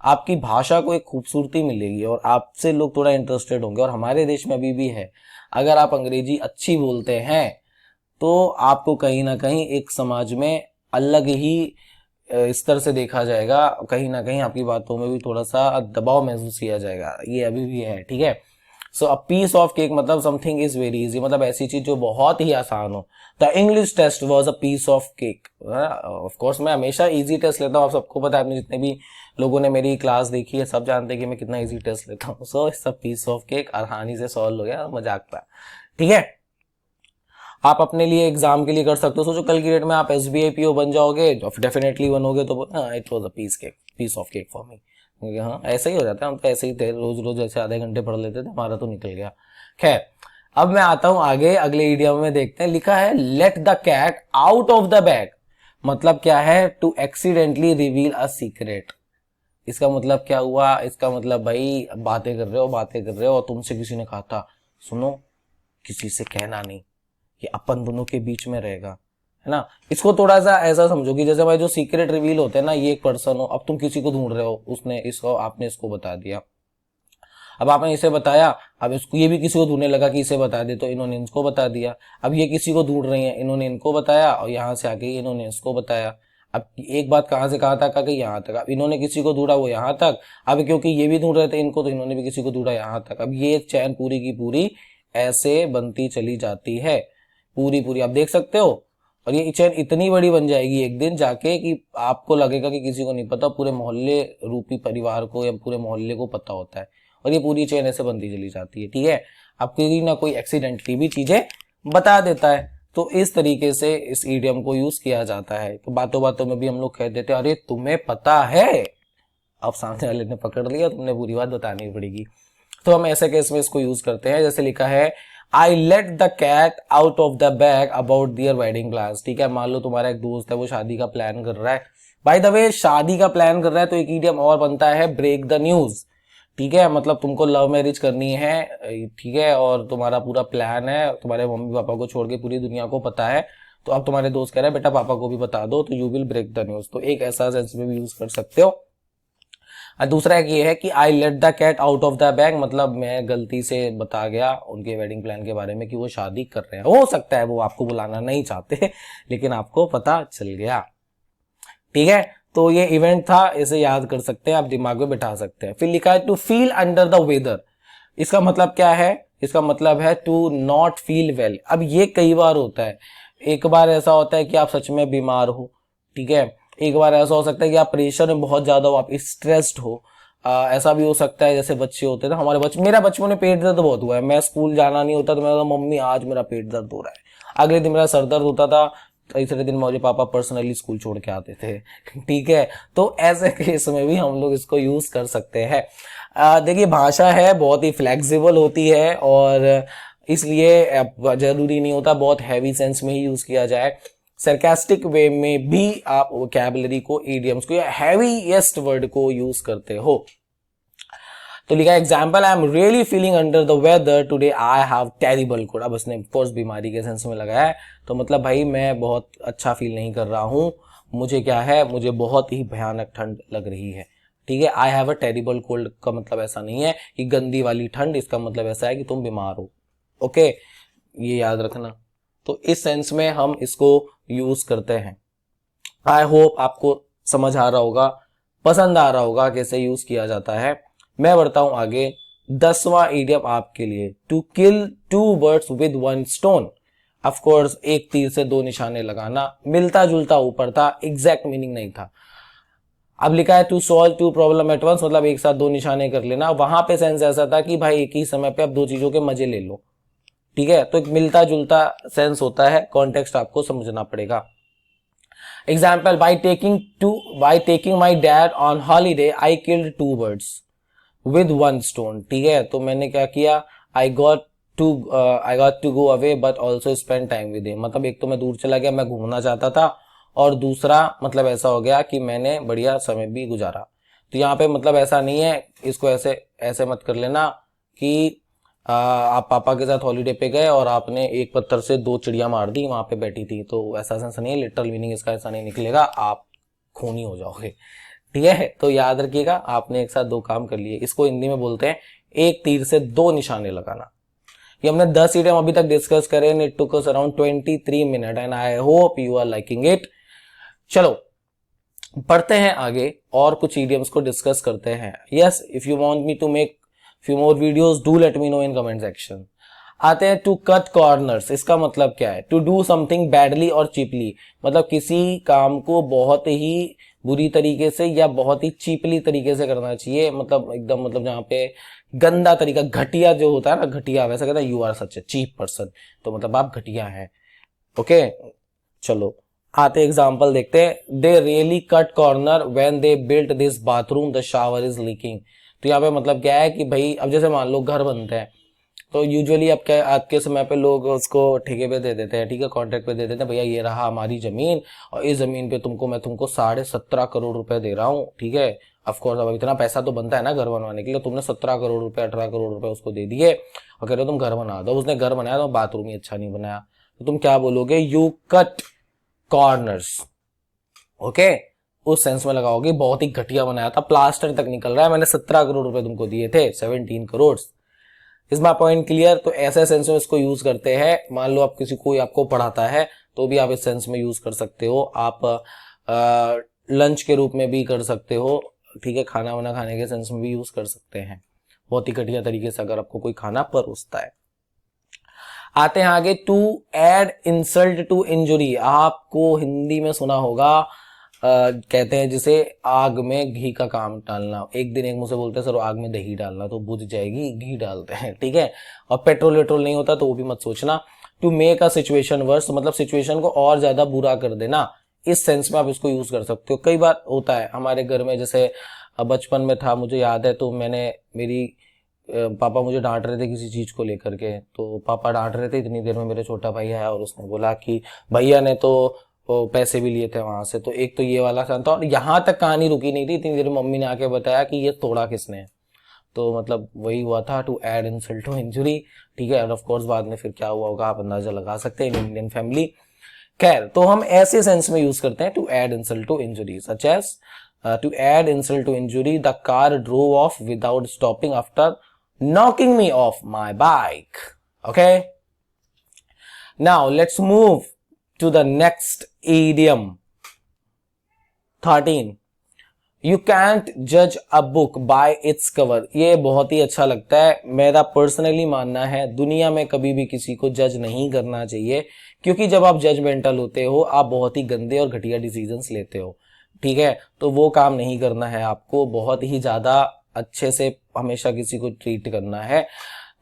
आपकी भाषा को एक खूबसूरती मिलेगी और आपसे लोग थोड़ा इंटरेस्टेड होंगे। और हमारे देश में अभी भी है, अगर आप अंग्रेजी अच्छी बोलते हैं तो आपको कहीं ना कहीं एक समाज में अलग ही स्तर से देखा जाएगा, कहीं ना कहीं आपकी बातों में भी थोड़ा सा दबाव महसूस किया जाएगा, ये अभी भी है, ठीक है। So a piece of cake मतलब समथिंग इज वेरी इजी, मतलब ऐसी चीज जो बहुत ही आसान हो। The English test was a piece of cake. Of course मैं हमेशा इजी टेस्ट लेता हूँ, आप सबको पता है, आपने जितने भी लोगों ने मेरी क्लास देखी है सब जानते हैं कि मैं कितना इजी टेस्ट लेता हूँ। So it's a piece of cake, आसानी से सॉल्व हो गया, मजाक था, ठीक है। आप अपने लिए एग्जाम के लिए कर सकते हो, सोचो कल की डेट में आप SBI PO बन जाओगे, डेफिनेटली बनोगे, तो it was a piece of cake for me. हाँ ऐसा ही हो जाता है, हम तो ऐसे ही थे, रोज रोज ऐसे आधे घंटे पढ़ लेते थे, हमारा तो निकल गया। खैर, अब मैं आता हूं आगे, अगले इडियम में देखते हैं। लिखा है let the cat out of the bag, मतलब क्या है, to accidentally reveal a secret. इसका मतलब क्या हुआ, इसका मतलब भाई बातें कर रहे हो और तुमसे किसी ने कहा था सुनो किसी से कहना नहीं, ये अपन दोनों के बीच में रहेगा, है ना। इसको थोड़ा सा ऐसा समझो कि जैसे भाई जो सीक्रेट रिवील होते हैं ना, ये एक पर्सन हो, अब तुम किसी को ढूंढ रहे हो, उसने इसको आपने इसको बता दिया, अब आपने इसे बताया, अब इसको ये भी किसी को ढूंढने लगा कि इसे बता दे, तो इन्होंने इनको बता दिया। अब ये किसी को ढूंढ रही है, इन्होंने इनको बताया और यहाँ से आके इन्होंने इसको बताया। अब एक बात कहाँ से कहाँ तक आ गई, यहाँ तक। अब इन्होंने किसी को ढूंढा वो यहाँ तक, अब क्योंकि ये भी ढूंढ रहे थे इनको, तो इन्होंने भी किसी को ढूंढा यहाँ तक। अब ये चैन पूरी की पूरी ऐसे बनती चली जाती है पूरी पूरी, आप देख सकते हो। और ये चेन इतनी बड़ी बन जाएगी एक दिन जाके कि आपको लगेगा कि किसी को नहीं पता, पूरे मोहल्ले रूपी परिवार को या पूरे मोहल्ले को पता होता है। और ये पूरी चेन ऐसे बनती चली जाती है, ठीक है। आपकी ना कोई एक्सीडेंटली भी चीजें बता देता है। तो इस तरीके से इस ईडियम को यूज किया जाता है। तो बातों बातों में भी हम लोग कह देते हैं अरे तुम्हें पता है, अब सामने वाले ने पकड़ लिया, तुमने पूरी बात बतानी पड़ेगी। तो हम ऐसे केस में इसको यूज करते हैं, जैसे लिखा है I let the cat out of the bag about their wedding plans. ठीक है, मान लो तुम्हारा एक दोस्त है, वो शादी का प्लान कर रहा है। बाय द वे, शादी का प्लान कर रहा है तो एक ईडियम और बनता है ब्रेक द न्यूज। ठीक है, मतलब तुमको लव मैरिज करनी है, ठीक है, और तुम्हारा पूरा प्लान है, तुम्हारे मम्मी पापा को छोड़ के पूरी दुनिया को पता है। तो अब तुम्हारे दोस्त कह रहे हैं बेटा पापा को भी बता दो, तो you will break the news. तो एक ऐसा सेंस में भी यूज कर सकते हो। दूसरा एक ये है कि I let the cat out of the bag, मतलब मैं गलती से बता गया उनके वेडिंग प्लान के बारे में कि वो शादी कर रहे हैं। हो सकता है वो आपको बुलाना नहीं चाहते लेकिन आपको पता चल गया। ठीक है, तो ये इवेंट था, इसे याद कर सकते हैं, आप दिमाग में बिठा सकते हैं। फिर लिखा है to feel under the weather. इसका मतलब क्या है? इसका मतलब है टू नॉट फील वेल। अब ये कई बार होता है, एक बार ऐसा होता है कि आप सच में बीमार हो, ठीक है, एक बार ऐसा हो सकता है कि आप प्रेशर में बहुत ज्यादा हो, आप स्ट्रेस्ड हो। ऐसा भी हो सकता है जैसे बच्चे होते हैं ना, हमारे मेरा बचपन में पेट दर्द बहुत हुआ है, मैं स्कूल जाना नहीं होता तो मैं मम्मी आज मेरा पेट दर्द हो रहा है, अगले दिन मेरा सर दर्द होता था, तीसरे दिन मुझे पापा पर्सनली स्कूल छोड़ के आते थे ठीक है, तो ऐसे केस में भी हम लोग इसको यूज कर सकते हैं। देखिए भाषा है बहुत ही फ्लेक्सिबल होती है और इसलिए जरूरी नहीं होता बहुत हैवी सेंस में ही यूज किया जाए। सरकास्टिक वे में भी आप वोकैबुलरी को, इडियम्स को या हैवीएस्ट वर्ड को यूज करते हो। तो लिखा example, I am really feeling under the weather today, I have terrible cold. अब उसने फोर्स बीमारी के सेंस में लगाया है, तो मतलब भाई मैं बहुत अच्छा फील नहीं कर रहा हूं, मुझे क्या है, मुझे बहुत ही भयानक ठंड लग रही है। ठीक है, I have a terrible cold का मतलब ऐसा नहीं है कि गंदी वाली ठंड, इसका मतलब ऐसा है कि तुम बीमार हो। ओके, ये याद रखना। तो इस सेंस में हम इसको यूज करते हैं। आई होप आपको समझ आ रहा होगा, पसंद आ रहा होगा कैसे यूज किया जाता है। मैं बढ़ता हूं आगे। 10वां इडियम आपके लिए, to kill 2 birds with 1 stone. Of course एक तीर से 2 निशाने लगाना, मिलता जुलता ऊपर था, एग्जैक्ट मीनिंग नहीं था। अब लिखा है to solve 2 problem at once, मतलब एक साथ 2 निशाने कर लेना। वहां पे सेंस ऐसा था कि भाई एक ही समय पे आप 2 चीजों के मजे ले लो। ठीक है, तो एक मिलता जुलता सेंस होता है, कॉन्टेक्स्ट आपको समझना पड़ेगा। Example, by taking my dad on holiday I killed 2 birds with 1 stone. ठीक है, तो मैंने क्या किया, I got to go away but also spend time with him. मतलब एक तो मैं दूर चला गया, मैं घूमना चाहता था, और दूसरा मतलब ऐसा हो गया कि मैंने बढ़िया समय भी गुजारा। तो यहाँ पे मतलब ऐसा नहीं है, इसको ऐसे ऐसे मत कर लेना कि आप पापा के साथ हॉलीडे पे गए और आपने एक पत्थर से 2 चिड़िया मार दी, वहां पे बैठी थी, तो ऐसा सेंस नहीं है, लिटरल मीनिंग इसका ऐसा नहीं निकलेगा, आप खूनी हो जाओगे। ठीक है, तो याद रखिएगा आपने एक साथ 2 काम कर लिए। इसको हिंदी में बोलते हैं एक तीर से 2 निशाने लगाना। ये हमने 10 इडियम अभी तक डिस्कस करे, it took us around 23 minute and I hope you are liking it. चलो पढ़ते हैं आगे और कुछ इडियम्स को डिस्कस करते हैं। Yes, if you want me to make few more videos do let me know in comment section. आते हैं टू कट कॉर्नर्स। इसका मतलब क्या है? टू डू समथिंग बैडली और चीपली, मतलब किसी काम को बहुत ही बुरी तरीके से या बहुत ही चीपली तरीके से करना चाहिए, मतलब एकदम, मतलब जहां पे गंदा तरीका, घटिया जो होता है ना, घटिया, वैसा कहता है you are such a cheap person, तो मतलब आप घटिया हैं। ओके, चलो आते एग्जाम्पल देखते हैं। They really cut corner when they built this bathroom, the shower is leaking. तो यहाँ पे मतलब क्या है कि भाई अब जैसे मान लो घर बनते हैं, तो यूजुअली अब क्या, आज के समय पे लोग उसको ठेके पे दे देते हैं, ठीक है, कॉन्ट्रैक्ट पे दे देते हैं, भैया ये रहा हमारी जमीन और इस जमीन पे मैं तुमको 17.5 करोड़ रुपए दे रहा हूँ। ठीक है, ऑफकोर्स अब इतना पैसा तो बनता है ना घर बनवाने के लिए, तुमने 17 करोड़ रुपए 18 करोड़ रुपए उसको दे दिए और कह रहे हो तुम घर बना दो। उसने घर बनाया तो बाथरूम ही अच्छा नहीं बनाया, तो तुम क्या बोलोगे? You cut corners. ओके, उस सेंस में लगाओगे बहुत ही घटिया बनाया था, प्लास्टर तक निकल रहा है, मैंने 17 करोड़ रुपए तुमको दिए थे, 17 crore. Is my point clear? तो ऐसे सेंस में इसको यूज करते हैं। मान लो आप किसी को आपको पढ़ाता है तो भी आप इस सेंस में यूज कर सकते हो। आप लंच के रूप में भी कर सकते हो, ठीक है, खाना वाना खाने के सेंस में भी यूज कर सकते हैं, बहुत ही घटिया तरीके से अगर आपको कोई खाना परोसता है। आते हैं आगे, to add insult to injury. आपको हिंदी में सुना होगा, कहते हैं जिसे आग में घी का काम डालना। एक दिन एक मुझसे बोलते हैं सर आग में दही डालना तो बुझ जाएगी, घी डालते हैं, ठीक है। और पेट्रोल वेट्रोल नहीं होता तो वो भी मत सोचना। To make a situation worse, मतलब सिचुएशन को और ज्यादा बुरा कर देना, इस सेंस में आप इसको यूज कर सकते हो। कई बार होता है हमारे घर में, जैसे बचपन में था, मुझे याद है, तो मैंने मेरी पापा मुझे डांट रहे थे किसी चीज को लेकर के, तो पापा डांट रहे थे, इतनी देर में मेरे छोटा भाई आया और उसने बोला कि भैया ने तो वो पैसे भी लिए थे वहां से। तो एक तो ये वाला सन था, और यहाँ तक कहानी रुकी नहीं थी, इतनी देर में मम्मी ने आके बताया कि ये तोड़ा किसने है। तो मतलब वही हुआ था, to add insult to injury, ठीक है। और ऑफ कोर्स बाद में फिर क्या हुआ होगा आप अंदाजा लगा सकते हैं, इंडियन फैमिली। खैर, तो हम ऐसे सेंस में यूज करते हैं to add insult to injury, such as to add insult to injury, the car drove off without stopping after knocking me off my bike. Okay, now let's move to the next idiom. 13, you can't judge a book by its cover. ये बहुत ही अच्छा लगता है। मेरा personally मानना है दुनिया में कभी भी किसी को जज नहीं करना चाहिए, क्योंकि जब आप जजमेंटल होते हो आप बहुत ही गंदे और घटिया डिसीजंस लेते हो, ठीक है। तो वो काम नहीं करना है आपको, बहुत ही ज्यादा अच्छे से हमेशा किसी को ट्रीट करना है।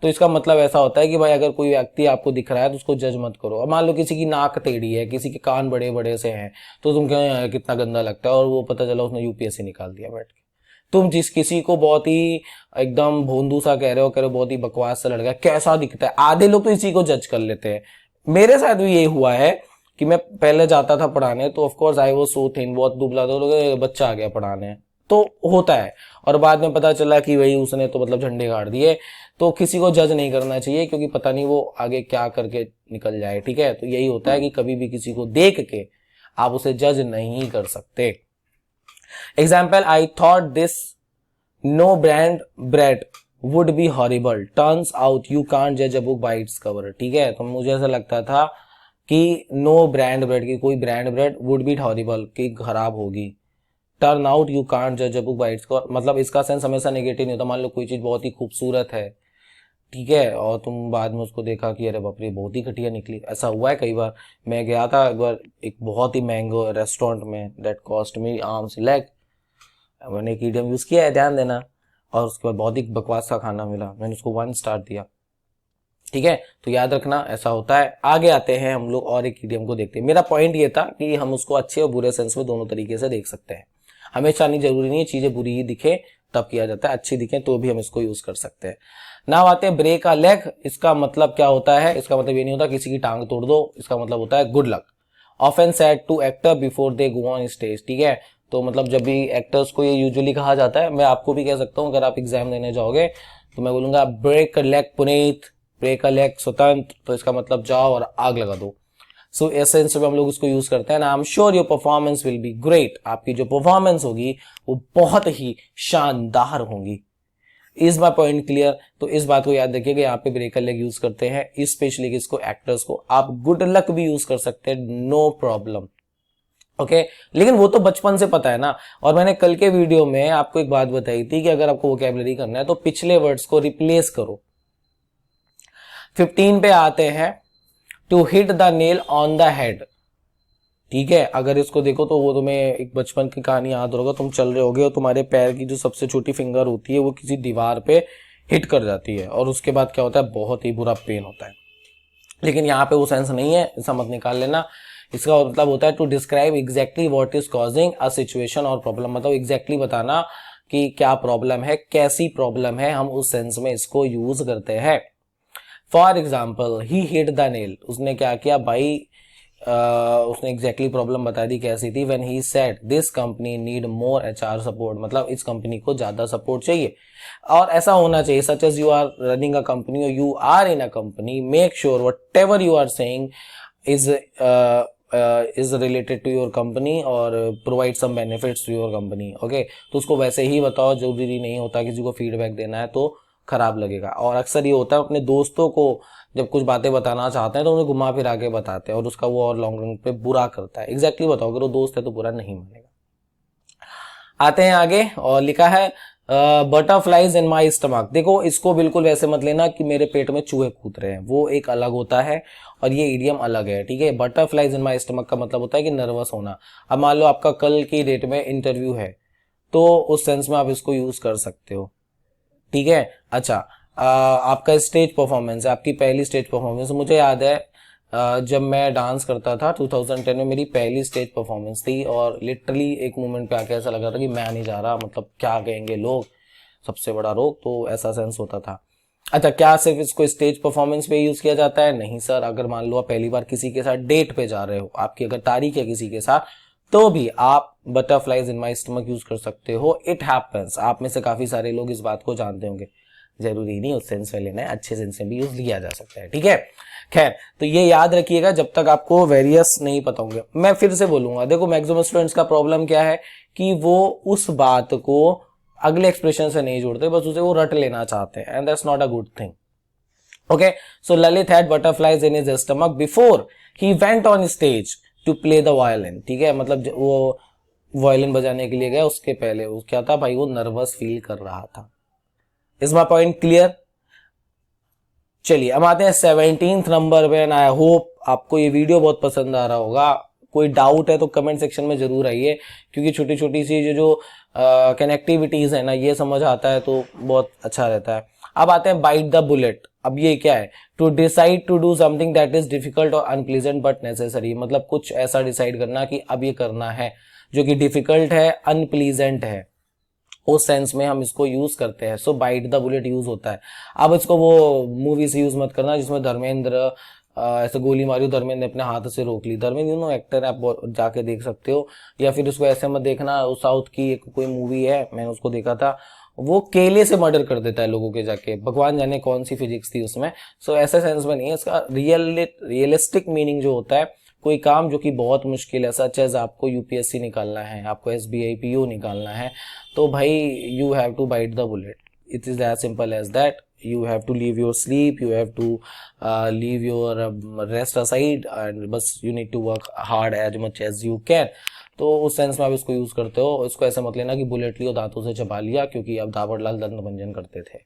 तो इसका मतलब ऐसा होता है कि भाई अगर कोई व्यक्ति आपको दिख रहा है तो उसको जज मत करो। अब मान लो किसी की नाक टेढ़ी है, किसी के कान बड़े बड़े से हैं, तो तुम कहो यार कितना गंदा लगता है, और वो पता चला उसने यूपीएससी निकाल दिया बैठ के। तुम जिस किसी को बहुत ही एकदम भोंदू सा कह रहे हो बहुत ही बकवास सा लड़का कैसा दिखता है, आधे लोग तो इसी को जज कर लेते हैं। मेरे साथ भी ये हुआ है कि मैं पहले जाता था पढ़ाने, तो of course I was so thin, बहुत दुबला, तो बच्चा आ गया पढ़ाने, तो होता है। और बाद में पता चला कि वही उसने तो मतलब झंडे गाड़ दिए। तो किसी को जज नहीं करना चाहिए, क्योंकि पता नहीं वो आगे क्या करके निकल जाए, ठीक है। तो यही होता है कि कभी भी किसी को देख के आप उसे जज नहीं कर सकते। Example, I thought this no brand bread would be horrible, turns out you can't जज a book by its cover, ठीक है। तो मुझे ऐसा लगता था कि नो ब्रांड ब्रेड की कोई brand bread would be horrible की खराब होगी, टर्न आउट यू कांट जज a book by its cover, मतलब इसका सेंस हमेशा नेगेटिव नहीं होता। मान लो कोई चीज बहुत ही खूबसूरत है, ठीक है, और तुम बाद में उसको देखा कि अरे बाप रे बहुत ही घटिया निकली। ऐसा हुआ है कई बार। मैं गया था एक बार एक बहुत ही महंगे रेस्टोरेंट में, that cost me arms leg, मैंने एक इडियम यूज किया है, ध्यान देना। और उसके बाद बहुत ही बकवास का खाना मिला, मैंने उसको 1 स्टार दिया, ठीक है। तो याद रखना ऐसा होता है। आगे आते हैं हम लोग और एक इडियम को देखते हैं। मेरा पॉइंट ये था कि हम उसको अच्छे और बुरे सेंस में दोनों तरीके से देख सकते हैं। हमेशा नहीं, जरूरी नहीं है चीजें बुरी ही दिखे तब किया जाता है, अच्छी दिखे तो भी हम इसको यूज कर सकते हैं। नाउ आते हैं ब्रेक अ लेग। इसका मतलब क्या होता है? इसका मतलब ये नहीं होता किसी की टांग तोड़ दो, इसका मतलब होता है good luck. Often said to actor before they go on stage, ठीक है। तो मतलब जब भी एक्टर्स को ये यूजुअली कहा जाता है, मैं आपको भी कह सकता हूँ, अगर आप एग्जाम देने जाओगे तो मैं बोलूंगा break a leg Puneet, break a leg Swatantra, तो इसका मतलब जाओ और आग लगा दो। सो एसेंस में हम लोग इसको यूज करते हैं ना, I am sure your performance will be great, आपकी जो परफॉर्मेंस होगी वो बहुत ही शानदार होंगी। Is my point clear? तो इस बात को याद रखिएगा, यहाँ पे ब्रेक अ लेग यूज करते हैं स्पेशली किसको, एक्टर्स को। आप गुड लक भी यूज कर सकते हैं, नो प्रॉब्लम, ओके। लेकिन वो तो बचपन से पता है ना। और मैंने कल के वीडियो में आपको एक बात बताई थी कि अगर आपको वोकैबुलरी करना है तो पिछले वर्ड्स को रिप्लेस करो। 15 पे आते हैं, to hit the nail on the head, ठीक है। अगर इसको देखो तो वो तुम्हें एक बचपन की कहानी याद होगा, तुम चल रहे होगे और तुम्हारे पैर की जो सबसे छोटी फिंगर होती है वो किसी दीवार पे हिट कर जाती है, और उसके बाद क्या होता है, बहुत ही बुरा पेन होता है। लेकिन यहाँ पे वो सेंस नहीं है, ऐसा मत निकाल लेना। इसका मतलब होता है to describe exactly what is causing a situation और प्रॉब्लम, मतलब एग्जैक्टली बताना कि क्या प्रॉब्लम है, कैसी प्रॉब्लम है, हम उस सेंस में इसको यूज करते हैं। For example, he hit the nail, उसने क्या किया भाई, उसने एग्जैक्टली प्रॉब्लम बता दी कैसी थी। When he said this company need more HR support, मतलब इस कंपनी को ज्यादा सपोर्ट चाहिए और ऐसा होना चाहिए। Such as you are running a company और you are in a company, make sure whatever you are saying is related to your company और provide some benefits to your company, okay. तो उसको वैसे ही बताओ, जरूरी नहीं होता किसी को फीडबैक देना है तो खराब लगेगा। और अक्सर ये होता है अपने दोस्तों को जब कुछ बातें बताना चाहते हैं तो उन्हें घुमा फिरा के बताते हैं और उसका वो और लॉन्ग रन पे बुरा करता है। एग्जैक्टली बताओ, अगर वो दोस्त है तो बुरा नहीं मानेगा। आते हैं आगे, और लिखा है बटरफ्लाइज इन माई स्टमक, देखो इसको बिल्कुल वैसे मत लेना कि मेरे पेट में चूहे कूद रहे हैं, वो एक अलग होता है और ये इडियम अलग है, ठीक है। बटरफ्लाइज इन माई स्टमक का मतलब होता है कि नर्वस होना। अब मान लो आपका कल की डेट में इंटरव्यू है, तो उस सेंस में आप इसको यूज कर सकते हो, ठीक है। अच्छा, आपका स्टेज परफॉर्मेंस है, आपकी पहली स्टेज परफॉर्मेंस, मुझे याद है जब मैं डांस करता था 2010 में, मेरी पहली स्टेज परफॉर्मेंस थी और लिटरली एक मोमेंट पे आके ऐसा लगा था कि मैं नहीं जा रहा, मतलब क्या कहेंगे लोग, सबसे बड़ा रोग, तो ऐसा सेंस होता था। अच्छा, क्या सिर्फ इसको स्टेज परफॉर्मेंस पे यूज किया जाता है? नहीं सर, अगर मान लो आप पहली बार किसी के साथ डेट पे जा रहे हो, आपकी अगर तारीख है किसी के साथ, तो भी आप butterflies in my stomach use कर सकते हो। इट हैपेंस, आप में से काफी सारे लोग इस बात को जानते होंगे, जरूरी नहीं उस सेंस में लेना है, अच्छे सेंस में भी यूज लिया जा सकता है, ठीक है। खैर, तो ये याद रखिएगा जब तक आपको वेरियस नहीं पता होंगे। मैं फिर से बोलूंगा, देखो मैक्सिमम स्टूडेंट्स का प्रॉब्लम क्या है कि वो उस बात को अगले एक्सप्रेशन से नहीं जोड़ते, बस उसे वो रट लेना चाहते हैं, and that's not a good thing. Okay, so Lalit had butterflies in his stomach before he went on stage to play the violin, ठीक है। मतलब वो वायलिन बजाने के लिए गया, उसके पहले वो क्या था भाई, वो नर्वस फील कर रहा था। Is my point clear? चलिए अब आते हैं 17th नंबर पे, एंड आई होप आपको ये वीडियो बहुत पसंद आ रहा होगा। कोई डाउट है तो कमेंट सेक्शन में जरूर आइए, क्योंकि छोटी छोटी सी जो कनेक्टिविटीज है ना, ये समझ आता है तो बहुत अच्छा रहता है। अब आते हैं बाइट द बुलेट। अब ये क्या है? To decide to do something that is difficult और अनप्लीजेंट बट नेसेसरी, मतलब कुछ ऐसा डिसाइड करना कि अब ये करना है जो कि डिफिकल्ट है, अनप्लीजेंट है, उस सेंस में हम इसको यूज करते हैं। सो बाइट द बुलेट यूज होता है। अब इसको वो मूवी से यूज मत करना जिसमें धर्मेंद्र ऐसे गोली मारी, धर्मेंद्र ने अपने हाथ से रोक ली। धर्मेंद्र यू नो एक्टर, आप जाके देख सकते हो। या फिर उसको ऐसे मत देखना, साउथ की एक कोई मूवी है, मैंने उसको देखा था, वो केले से मर्डर कर देता है लोगों के जाके, भगवान जाने कौन सी फिजिक्स थी उसमें। सो ऐसे सेंस में नहीं है इसका। रियलिस्टिक मीनिंग जो होता है, कोई काम जो कि बहुत मुश्किल है, सच एज आपको यूपीएससी निकालना है, आपको एसबीआई पीओ निकालना है, तो भाई you have to bite the bullet. It is as simple as that. You have to leave your sleep, you have to leave your rest aside, and बस you need to work hard as much as you can. तो उस sense में आप इसको use करते हो। इसको ऐसे मत लेना कि बुलेट लियो दांतों से चबा लिया, क्योंकि अब दावड़लाल दंत भंजन करते थे,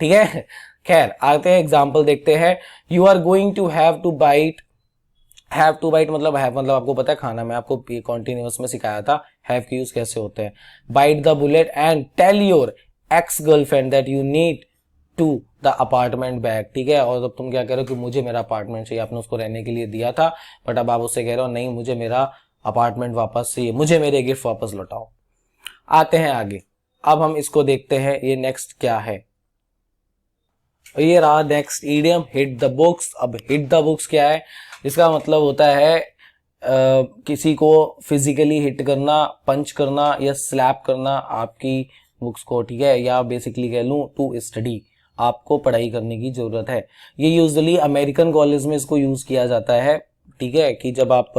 ठीक है। खैर, आते हैं एग्जाम्पल देखते हैं। You are going to have to bite, have to bite मतलब हैव, मतलब आपको पता है खाना, मैं आपको कॉन्टिन्यूअस में सिखाया था हैव के यूज कैसे होते हैं। Bite the bullet and tell your ex girlfriend that you need to the apartment back, ठीक है। और अब तुम क्या कह रहे हो कि मुझे मेरा अपार्टमेंट चाहिए, आपने उसको रहने के लिए दिया था, बट अब आप उससे कह रहे हो नहीं, मुझे मेरा अपार्टमेंट वापस चाहिए, मुझे मेरे गिफ्ट वापस लौटाओ। आते हैं आगे, अब हम इसको देखते हैं ये नेक्स्ट क्या है। ये रहा next idiom, hit the books. अब हिट द बुक्स क्या है? इसका मतलब होता है किसी को फिजिकली हिट करना, पंच करना या स्लैप करना आपकी बुक्स को, ठीक है। या बेसिकली कह लूं टू स्टडी, आपको पढ़ाई करने की जरूरत है। ये यूजुअली अमेरिकन कॉलेज में इसको यूज किया जाता है, ठीक है, कि जब आप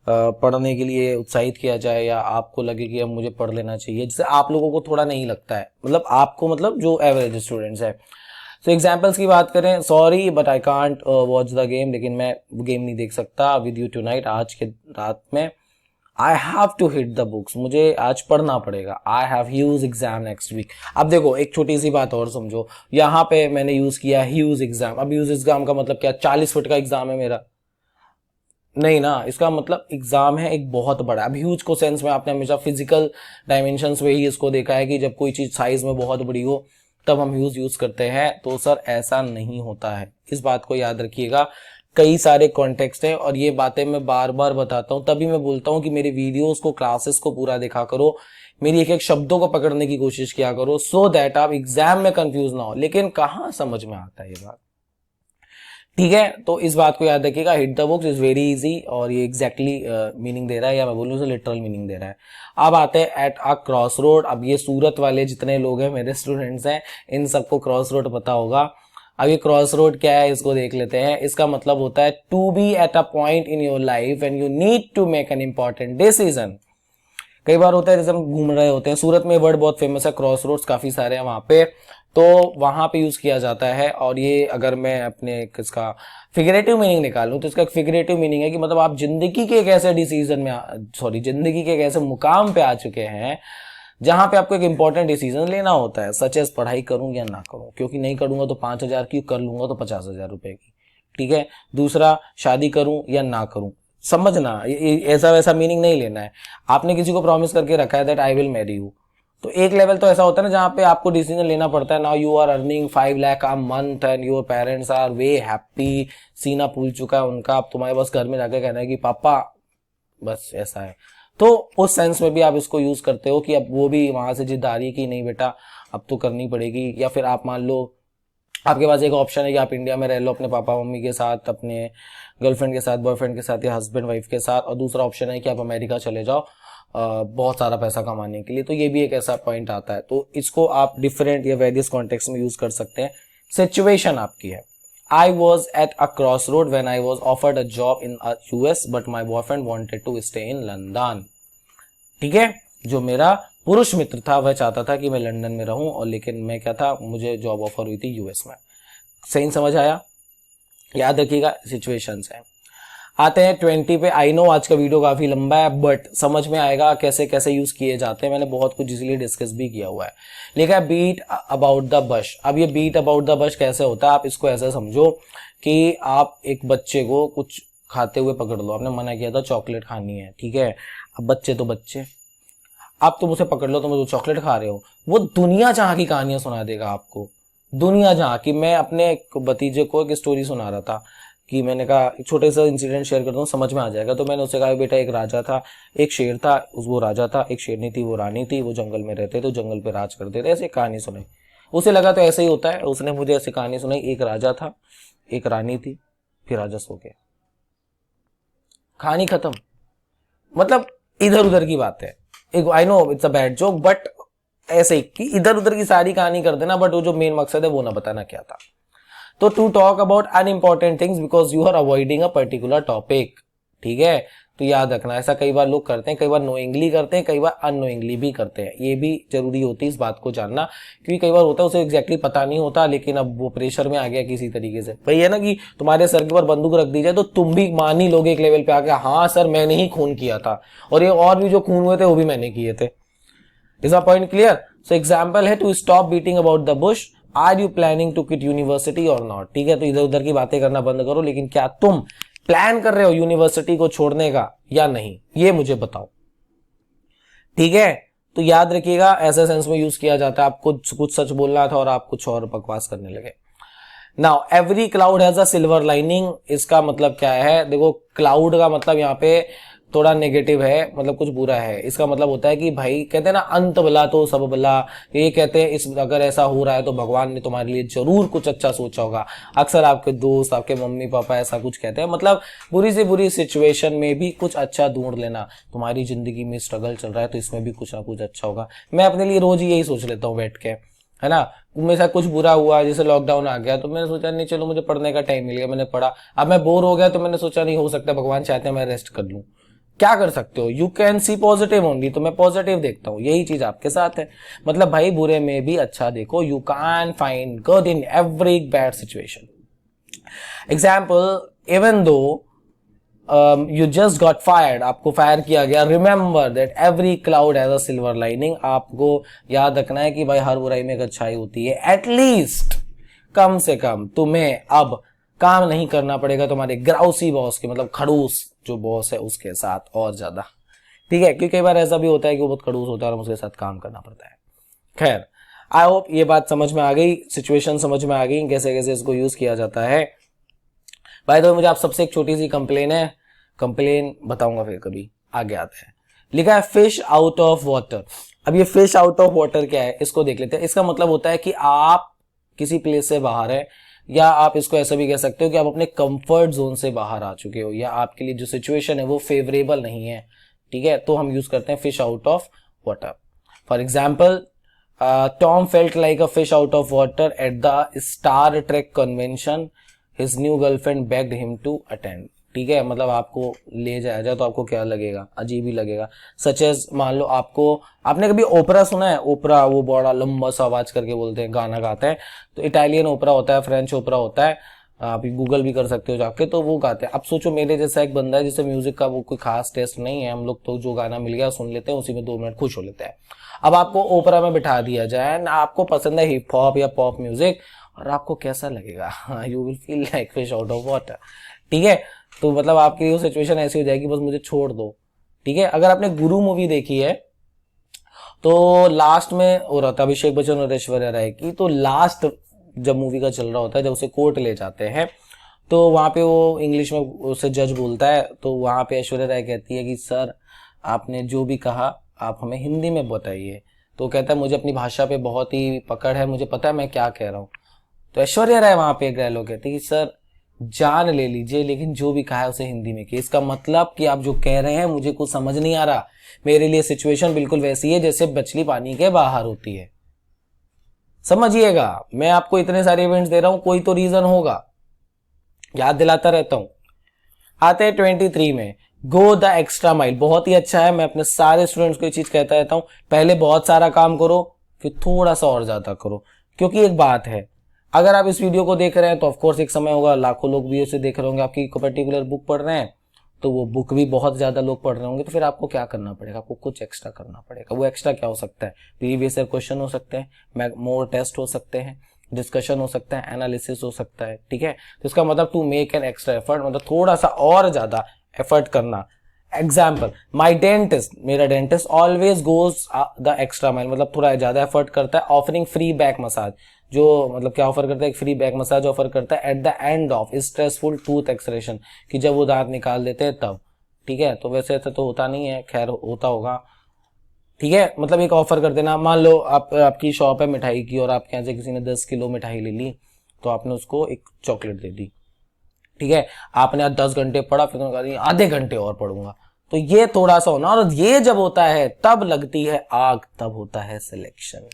पढ़ने के लिए उत्साहित किया जाए या आपको लगे कि अब मुझे पढ़ लेना चाहिए, जिससे आप लोगों को थोड़ा नहीं लगता है, मतलब आपको, मतलब जो एवरेज स्टूडेंट्स है। तो एग्जाम्पल्स की बात करें, sorry but I can't watch the game, लेकिन मैं गेम नहीं देख सकता विद यू टुनाइट, आज के रात में। I have to hit the books, मुझे आज पढ़ना पड़ेगा। I have huge exam next week. अब देखो एक छोटी सी बात और समझो, यहाँ पे मैंने यूज किया ह्यूज एग्जाम। अब ह्यूज एग्जाम का मतलब क्या, 40 फुट का एग्जाम है मेरा? नहीं ना, इसका मतलब एग्जाम है एक बहुत बड़ा। अब ह्यूज को सेंस में आपने हमेशा फिजिकल डायमेंशंस में ही इसको देखा है कि जब कोई चीज साइज में बहुत बड़ी हो तब हम ह्यूज यूज करते हैं, तो सर ऐसा नहीं होता है, इस बात को याद रखिएगा। कई सारे कॉन्टेक्स्ट हैं और ये बातें मैं बार बार बताता हूं, तभी मैं बोलता हूं कि मेरे वीडियोस को, क्लासेस को पूरा देखा करो, मेरी एक एक शब्दों को पकड़ने की कोशिश किया करो, सो दैट आप एग्जाम में कंफ्यूज ना हो। लेकिन कहां समझ में आता है ये बात, ठीक है। तो इस बात को याद रखिएगा, hit the books is very easy, और ये एग्जैक्टली मीनिंग दे रहा है, या मैं बोलूँ लिटरल मीनिंग दे रहा है। अब आते हैं एट अ क्रॉस रोड। अब ये सूरत वाले जितने लोग हैं मेरे स्टूडेंट्स हैं, इन सबको क्रॉस रोड पता होगा। अब ये क्रॉस रोड क्या है इसको देख लेते हैं। इसका मतलब होता है to be at a point in your life and you need to make an important decision. कई बार होता है जैसे हम घूम रहे होते हैं, सूरत में वर्ड बहुत फेमस है, क्रॉस रोड्स काफी सारे हैं वहां पे, तो वहां पे यूज किया जाता है। और ये अगर मैं अपने इसका फिगरेटिव मीनिंग निकालूं तो इसका एक फिगरेटिव मीनिंग है कि मतलब आप जिंदगी के एक ऐसे डिसीजन में, जिंदगी के एक ऐसे मुकाम पे आ चुके हैं जहां पे आपको एक इंपॉर्टेंट डिसीजन लेना होता है, सच एज पढ़ाई करूं या ना करूं, क्योंकि नहीं करूंगा तो 5,000 की, कर लूंगा तो 50,000 रुपए की। ठीक है। दूसरा, शादी करूं या ना करूं, समझना ऐसा वैसा मीनिंग नहीं लेना है। आपने किसी को प्रॉमिस करके रखा है that I will marry you, तो एक लेवल तो ऐसा होता है ना जहां पे आपको डिसीजन लेना पड़ता है। Now you are earning 5 lakh a month and your parents are way happy, सीना फूल चुका है उनका, अब तुम्हारे बस घर में जाकर कहना है कि पापा बस ऐसा है। तो उस सेंस में भी आप इसको यूज करते हो कि अब वो भी वहां से जिद आ रही है कि नहीं बेटा अब तो करनी पड़ेगी। या फिर आप मान लो आपके पास एक ऑप्शन है कि आप इंडिया में रह लो अपने पापा मम्मी के साथ, अपने गर्लफ्रेंड के साथ, बॉयफ्रेंड के साथ या हस्बैंड वाइफ के साथ, और दूसरा ऑप्शन है कि आप अमेरिका चले जाओ बहुत सारा पैसा कमाने के लिए। तो ये भी एक ऐसा पॉइंट आता है। तो इसको आप डिफरेंट या वेरियस कॉन्टेक्स्ट में यूज कर सकते हैं। सिचुएशन आपकी है, I was at a crossroad when I was offered a job in US, but my boyfriend wanted to stay in London. ठीक है। जो मेरा पुरुष मित्र था वह चाहता था कि मैं लंदन में रहूं, और लेकिन मैं क्या था, मुझे जॉब ऑफर हुई थी यूएस में। सही समझ आया? याद रखिएगा, सिचुएशंस है। आते हैं 20 पे। आई नो आज का वीडियो काफी लंबा है, बट समझ में आएगा कैसे कैसे यूज किए जाते हैं। मैंने बहुत कुछ इसलिए डिस्कस भी किया हुआ है। लिखा है बीट अबाउट द बश। अब ये बीट अबाउट द बश कैसे होता है, आप इसको ऐसे समझो कि आप एक बच्चे को कुछ खाते हुए पकड़ लो। आपने मना किया था चॉकलेट खानी है, ठीक है। अब बच्चे तो बच्चे, अब तुम उसे पकड़ लो, तुम तो चॉकलेट खा रहे हो, वो दुनिया जहां की कहानियां सुना देगा आपको, दुनिया जहां की। मैं अपने एक भतीजे को एक स्टोरी सुना रहा था कि मैंने कहा एक छोटे सा इंसिडेंट शेयर करता हूँ, समझ में आ जाएगा। तो मैंने उससे कहा बेटा एक राजा था, एक शेर था, वो राजा था, एक शेरनी थी, वो रानी थी, वो जंगल में रहते थे, जंगल पे राज करते थे। ऐसे कहानी सुनाई, उसे लगा तो ऐसे ही होता है। उसने मुझे ऐसी कहानी सुनाई, एक राजा था, एक रानी थी, फिर राजा सो गया, कहानी खत्म। मतलब इधर उधर की बात है। एक I know it's a bad joke, but ऐसे ही कि इधर उधर की सारी कहानी कर देना, बट वो जो मेन मकसद है वो ना बताना क्या था। तो to talk about unimportant things because you are avoiding a particular topic. ठीक है। तो याद रखना, ऐसा कई बार लोग करते हैं, कई बार नोइंगली करते हैं, कई बार अननोइंगली भी करते हैं। ये भी जरूरी होती है इस बात को जानना, क्योंकि कई बार होता है उसे एग्जैक्टली पता नहीं होता, लेकिन अब वो प्रेशर में आ गया किसी तरीके से। वही है ना कि तुम्हारे सर के ऊपर बंदूक रख दी जाए तो तुम भी मान ही लोगे एक लेवल पे आके, हाँ सर मैंने ही खून किया था, और ये और भी जो खून हुए थे वो भी मैंने किए थे। Is a point clear? So example है to stop beating about the bush, are you planning to quit university और नॉट। ठीक है। तो इधर उधर की बातें करना बंद करो, लेकिन क्या तुम प्लान कर रहे हो यूनिवर्सिटी को छोड़ने का या नहीं, ये मुझे बताओ। ठीक है। तो याद रखिएगा ऐसे सेंस में यूज किया जाता है। आपको कुछ सच बोलना था और आप कुछ और बकवास करने लगे। Now every cloud has a silver lining. इसका मतलब क्या है, देखो क्लाउड का मतलब यहाँ पे थोड़ा नेगेटिव है, मतलब कुछ बुरा है। इसका मतलब होता है कि भाई कहते हैं ना अंत भला तो सब भला, ये कहते हैं इस अगर ऐसा हो रहा है तो भगवान ने तुम्हारे लिए जरूर कुछ अच्छा सोचा होगा। अक्सर आपके दोस्त, आपके मम्मी पापा ऐसा कुछ कहते हैं, मतलब बुरी से बुरी सिचुएशन में भी कुछ अच्छा ढूंढ लेना। तुम्हारी जिंदगी में स्ट्रगल चल रहा है तो इसमें भी कुछ ना कुछ अच्छा होगा। मैं अपने लिए रोज यही सोच लेता हूँ बैठ के, है ना। मेरे साथ कुछ बुरा हुआ, जैसे लॉकडाउन आ गया तो मैंने सोचा नहीं चलो मुझे पढ़ने का टाइम मिल गया, मैंने पढ़ा। अब मैं बोर हो गया तो मैंने सोचा नहीं हो सकता भगवान चाहते हैं मैं रेस्ट कर लूं। क्या कर सकते हो, you can see positive only. तो मैं पॉजिटिव देखता हूँ, यही चीज आपके साथ है। मतलब भाई बुरे में भी अच्छा देखो, you can find good in every bad situation. Example, even though you just got fired, आपको फायर किया गया, remember that every cloud has a silver lining. आपको याद रखना है कि भाई हर बुराई में एक अच्छाई होती है। एटलीस्ट कम से कम तुम्हें अब काम नहीं करना पड़ेगा तुम्हारे ग्राउसी बॉस के, मतलब खड़ूस जो बॉस है उसके साथ और ज्यादा। ठीक है। क्योंकि कई बार ऐसा भी होता है कि वो बहुत खड़ूस होता है और उसके साथ काम करना पड़ता है। खैर, आई होप ये बात समझ में आ गई, सिचुएशन समझ में आ गई, कैसे कैसे इसको यूज किया जाता है। भाई तो मुझे आप सबसे एक छोटी सी कंप्लेन है, कंप्लेन बताऊंगा फिर कभी, आगे आते हैं। लिखा है फिश आउट ऑफ वाटर। अब ये फिश आउट ऑफ वाटर क्या है इसको देख लेते हैं। इसका मतलब होता है कि आप किसी प्लेस से बाहर है, या आप इसको ऐसा भी कह सकते हो कि आप अपने कंफर्ट जोन से बाहर आ चुके हो, या आपके लिए जो सिचुएशन है वो फेवरेबल नहीं है। ठीक है। तो हम यूज करते हैं fish out of water. For example, Tom felt like a fish out of water at the Star Trek convention, his new girlfriend begged him to attend. ठीक है। मतलब आपको ले जाया जाए तो आपको क्या लगेगा, अजीब ही लगेगा। सच एज मान लो आपने कभी ओपरा सुना है? ओपरा वो बड़ा लंबा सा आवाज करके बोलते हैं, गाना गाते हैं। तो इटालियन ओपरा होता है, फ्रेंच ओपरा होता है, आप गूगल भी कर सकते हो जाके, तो वो गाते हैं। अब सोचो मेरे जैसा एक बंदा है जिसे म्यूजिक का वो कोई खास टेस्ट नहीं है, हम लोग तो जो गाना मिल गया सुन लेते हैं, उसी में 2 मिनट खुश हो लेते हैं। अब आपको ओपेरा में बिठा दिया जाए ना, आपको पसंद है हिप हॉप या पॉप म्यूजिक, और आपको कैसा लगेगा? You will feel like fish out of water. ठीक है, तो मतलब आपकी वो सिचुएशन ऐसी हो जाएगी, बस मुझे छोड़ दो। ठीक है, अगर आपने गुरु मूवी देखी है तो लास्ट में हो रहा था अभिषेक बच्चन और ऐश्वर्या राय की, तो लास्ट जब मूवी का चल रहा होता है, जब उसे कोर्ट ले जाते हैं, तो वहां पे वो इंग्लिश में उसे जज बोलता है, तो वहां पे ऐश्वर्या राय कहती है कि सर आपने जो भी कहा आप हमें हिंदी में बताइए। तो कहता है मुझे अपनी भाषा पे बहुत ही पकड़ है, मुझे पता है मैं क्या कह रहा हूँ। तो ऐश्वर्या राय वहां पे एक डायलॉग कहती है कि सर जान ले लीजिए, लेकिन जो भी कहा है उसे हिंदी में कि इसका मतलब कि आप जो कह रहे हैं मुझे कुछ समझ नहीं आ रहा, मेरे लिए सिचुएशन बिल्कुल वैसी है जैसे मछली पानी के बाहर होती है। समझिएगा, मैं आपको इतने सारे इवेंट्स दे रहा हूं, कोई तो रीजन होगा, याद दिलाता रहता हूं। आते हैं 23 में, गो द एक्स्ट्रा माइल। बहुत ही अच्छा है, मैं अपने सारे स्टूडेंट्स को ये चीज कहता रहता हूं, पहले बहुत सारा काम करो, फिर थोड़ा सा और ज्यादा करो। क्योंकि एक बात है, अगर आप इस वीडियो को देख रहे हैं तो ऑफकोर्स एक समय होगा लाखों लोग भी उसे देख रहे होंगे, आपकी पर्टिकुलर बुक पढ़ रहे हैं तो वो बुक भी बहुत ज्यादा लोग पढ़ रहे होंगे, तो फिर आपको क्या करना पड़ेगा? आपको कुछ एक्स्ट्रा करना पड़ेगा। वो एक्स्ट्रा क्या हो सकता है? प्रीवियस ईयर क्वेश्चन हो सकते हैं, मोर टेस्ट हो सकते हैं, डिस्कशन हो सकता है, एनालिसिस हो सकता है। ठीक है, तो इसका मतलब to make an extra effort, मतलब थोड़ा सा और ज्यादा एफर्ट करना। एग्जाम्पल, माई डेंटिस्ट, मेरा dentist always goes the extra mile, मतलब थोड़ा ज्यादा एफर्ट करता है। ऑफरिंग फ्री बैक मसाज, जो मतलब क्या ऑफर करता है? एक फ्री बैक मसाज ऑफर करता है at the end of stressful tooth extraction, कि जब वो दांत निकाल देते हैं तब। ठीक है, तो वैसे ऐसा तो होता नहीं है, खैर होता होगा। ठीक है, मतलब एक ऑफर कर देना। मान लो आपकी शॉप है मिठाई की और आपके यहाँ से किसी ने 10 किलो मिठाई ले ली, तो आपने उसको एक चॉकलेट दे दी। ठीक है, आपने आज 10 घंटे पढ़ा, फिर कहा आधे घंटे और पढ़ूंगा। तो ये थोड़ा सा होना, और ये जब होता है तब लगती है आग, तब होता है सिलेक्शन।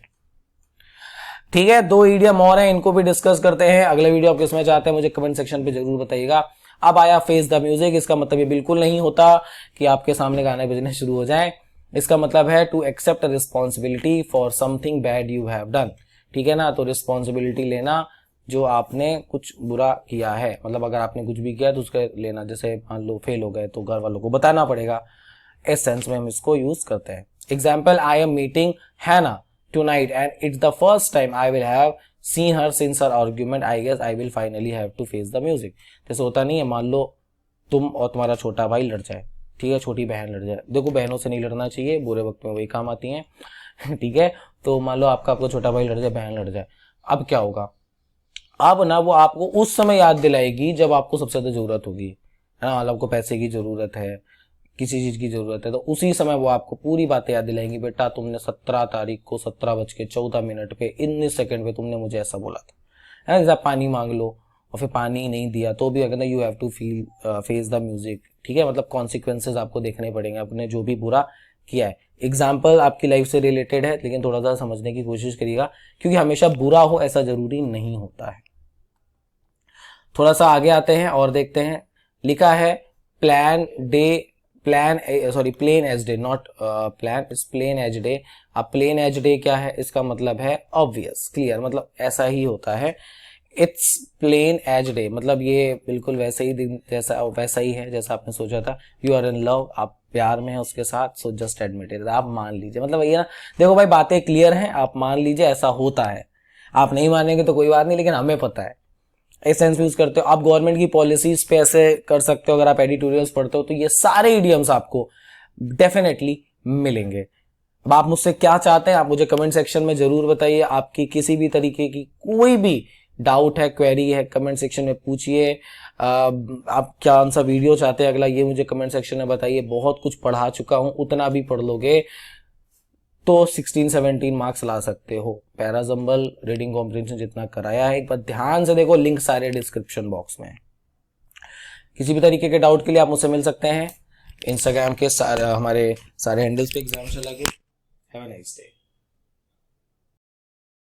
ठीक है, 2 ईडियम और हैं, इनको भी डिस्कस करते हैं। अगले वीडियो आप किसमें चाहते हैं मुझे कमेंट सेक्शन पे जरूर बताइएगा। अब आया फेस द म्यूजिक। इसका मतलब ये बिल्कुल नहीं होता कि आपके सामने गाने बजने शुरू हो जाए। इसका मतलब है to accept responsibility for something bad you have done. ठीक है ना, तो रिस्पॉन्सिबिलिटी लेना जो आपने कुछ बुरा किया है, मतलब अगर आपने कुछ भी किया तो उसका लेना। जैसे मान लो फेल हो गए तो घर वालों को बताना पड़ेगा, इस सेंस में हम इसको यूज करते हैं। एग्जाम्पल, आई एम मीटिंग हैना tonight and it's the first time I will have seen her since her argument. I guess I will finally have to face the music. जैसे होता नहीं है, मान लो तुम और तुम्हारा छोटा भाई लड़ जाए, ठीक है, छोटी बहन लड़ जाए। देखो बहनों से नहीं लड़ना चाहिए, बुरे वक्त में वही काम आती हैं। ठीक है, तो मान लो आपका छोटा भाई लड़ जाए, बहन लड़ जाए, अब क्या होगा? अब ना वो आपको उस समय याद दिलाएगी जब आपको सबसे ज्यादा जरूरत होगी, है ना, मतलब आपको पैसे की जरूरत है, किसी चीज की जरूरत है, तो उसी समय वो आपको पूरी बातें याद दिलाएंगी। बेटा तुमने 17 तारीख को 17:14 पे 19 सेकंड पे तुमने मुझे ऐसा बोला था, है ना। जैसे आप पानी मांग लो और फिर पानी नहीं दिया तो भी अगर you have to feel face the music. ठीक है, मतलब कॉन्सिक्वेंसेज आपको देखने पड़ेंगे आपने जो भी बुरा किया है। एग्जाम्पल आपकी लाइफ से रिलेटेड है, लेकिन थोड़ा सा समझने की कोशिश करिएगा, क्योंकि हमेशा बुरा हो ऐसा जरूरी नहीं होता है। थोड़ा सा आगे आते हैं और देखते हैं। लिखा है plan plain as day, not plan, it's plain as day. अब प्लेन एज डे क्या है? इसका मतलब है ऑब्वियस, क्लियर, मतलब ऐसा ही होता है। इट्स प्लेन एज डे, मतलब ये बिल्कुल वैसे ही दिन जैसा वैसा ही है जैसा आपने सोचा था। यू आर इन लव, आप प्यार में हैं उसके साथ, सो जस्ट एडमिट इट, आप मान लीजिए। मतलब ये ना, देखो भाई बातें क्लियर हैं, आप मान लीजिए ऐसा होता है। आप नहीं मानेंगे तो कोई बात नहीं, लेकिन हमें पता है, इस सेंस यूज करते हो। आप गवर्नमेंट की पॉलिसीज पे ऐसे कर सकते हो, अगर आप एडिटोरियल्स पढ़ते हो तो ये सारे इडियम्स आपको डेफिनेटली मिलेंगे। अब आप मुझसे क्या चाहते हैं आप मुझे कमेंट सेक्शन में जरूर बताइए। आपकी किसी भी तरीके की कोई भी डाउट है, क्वेरी है, कमेंट सेक्शन में पूछिए। आप क्या आंसर सा वीडियो चाहते हैं अगला, ये मुझे कमेंट सेक्शन में बताइए। बहुत कुछ पढ़ा चुका हूं, उतना भी पढ़ लोगे तो 16-17 मार्क्स ला सकते हो। पैराजम्बल रीडिंग कॉम्प्रिहेंशन जितना कराया है, एक बार ध्यान से देखो, लिंक सारे डिस्क्रिप्शन बॉक्स में। किसी भी तरीके के डाउट के लिए आप मुझसे मिल सकते हैं इंस्टाग्राम के हमारे सारे हैंडल्स पे। एग्जाम चला के हैव अ नाइस डे।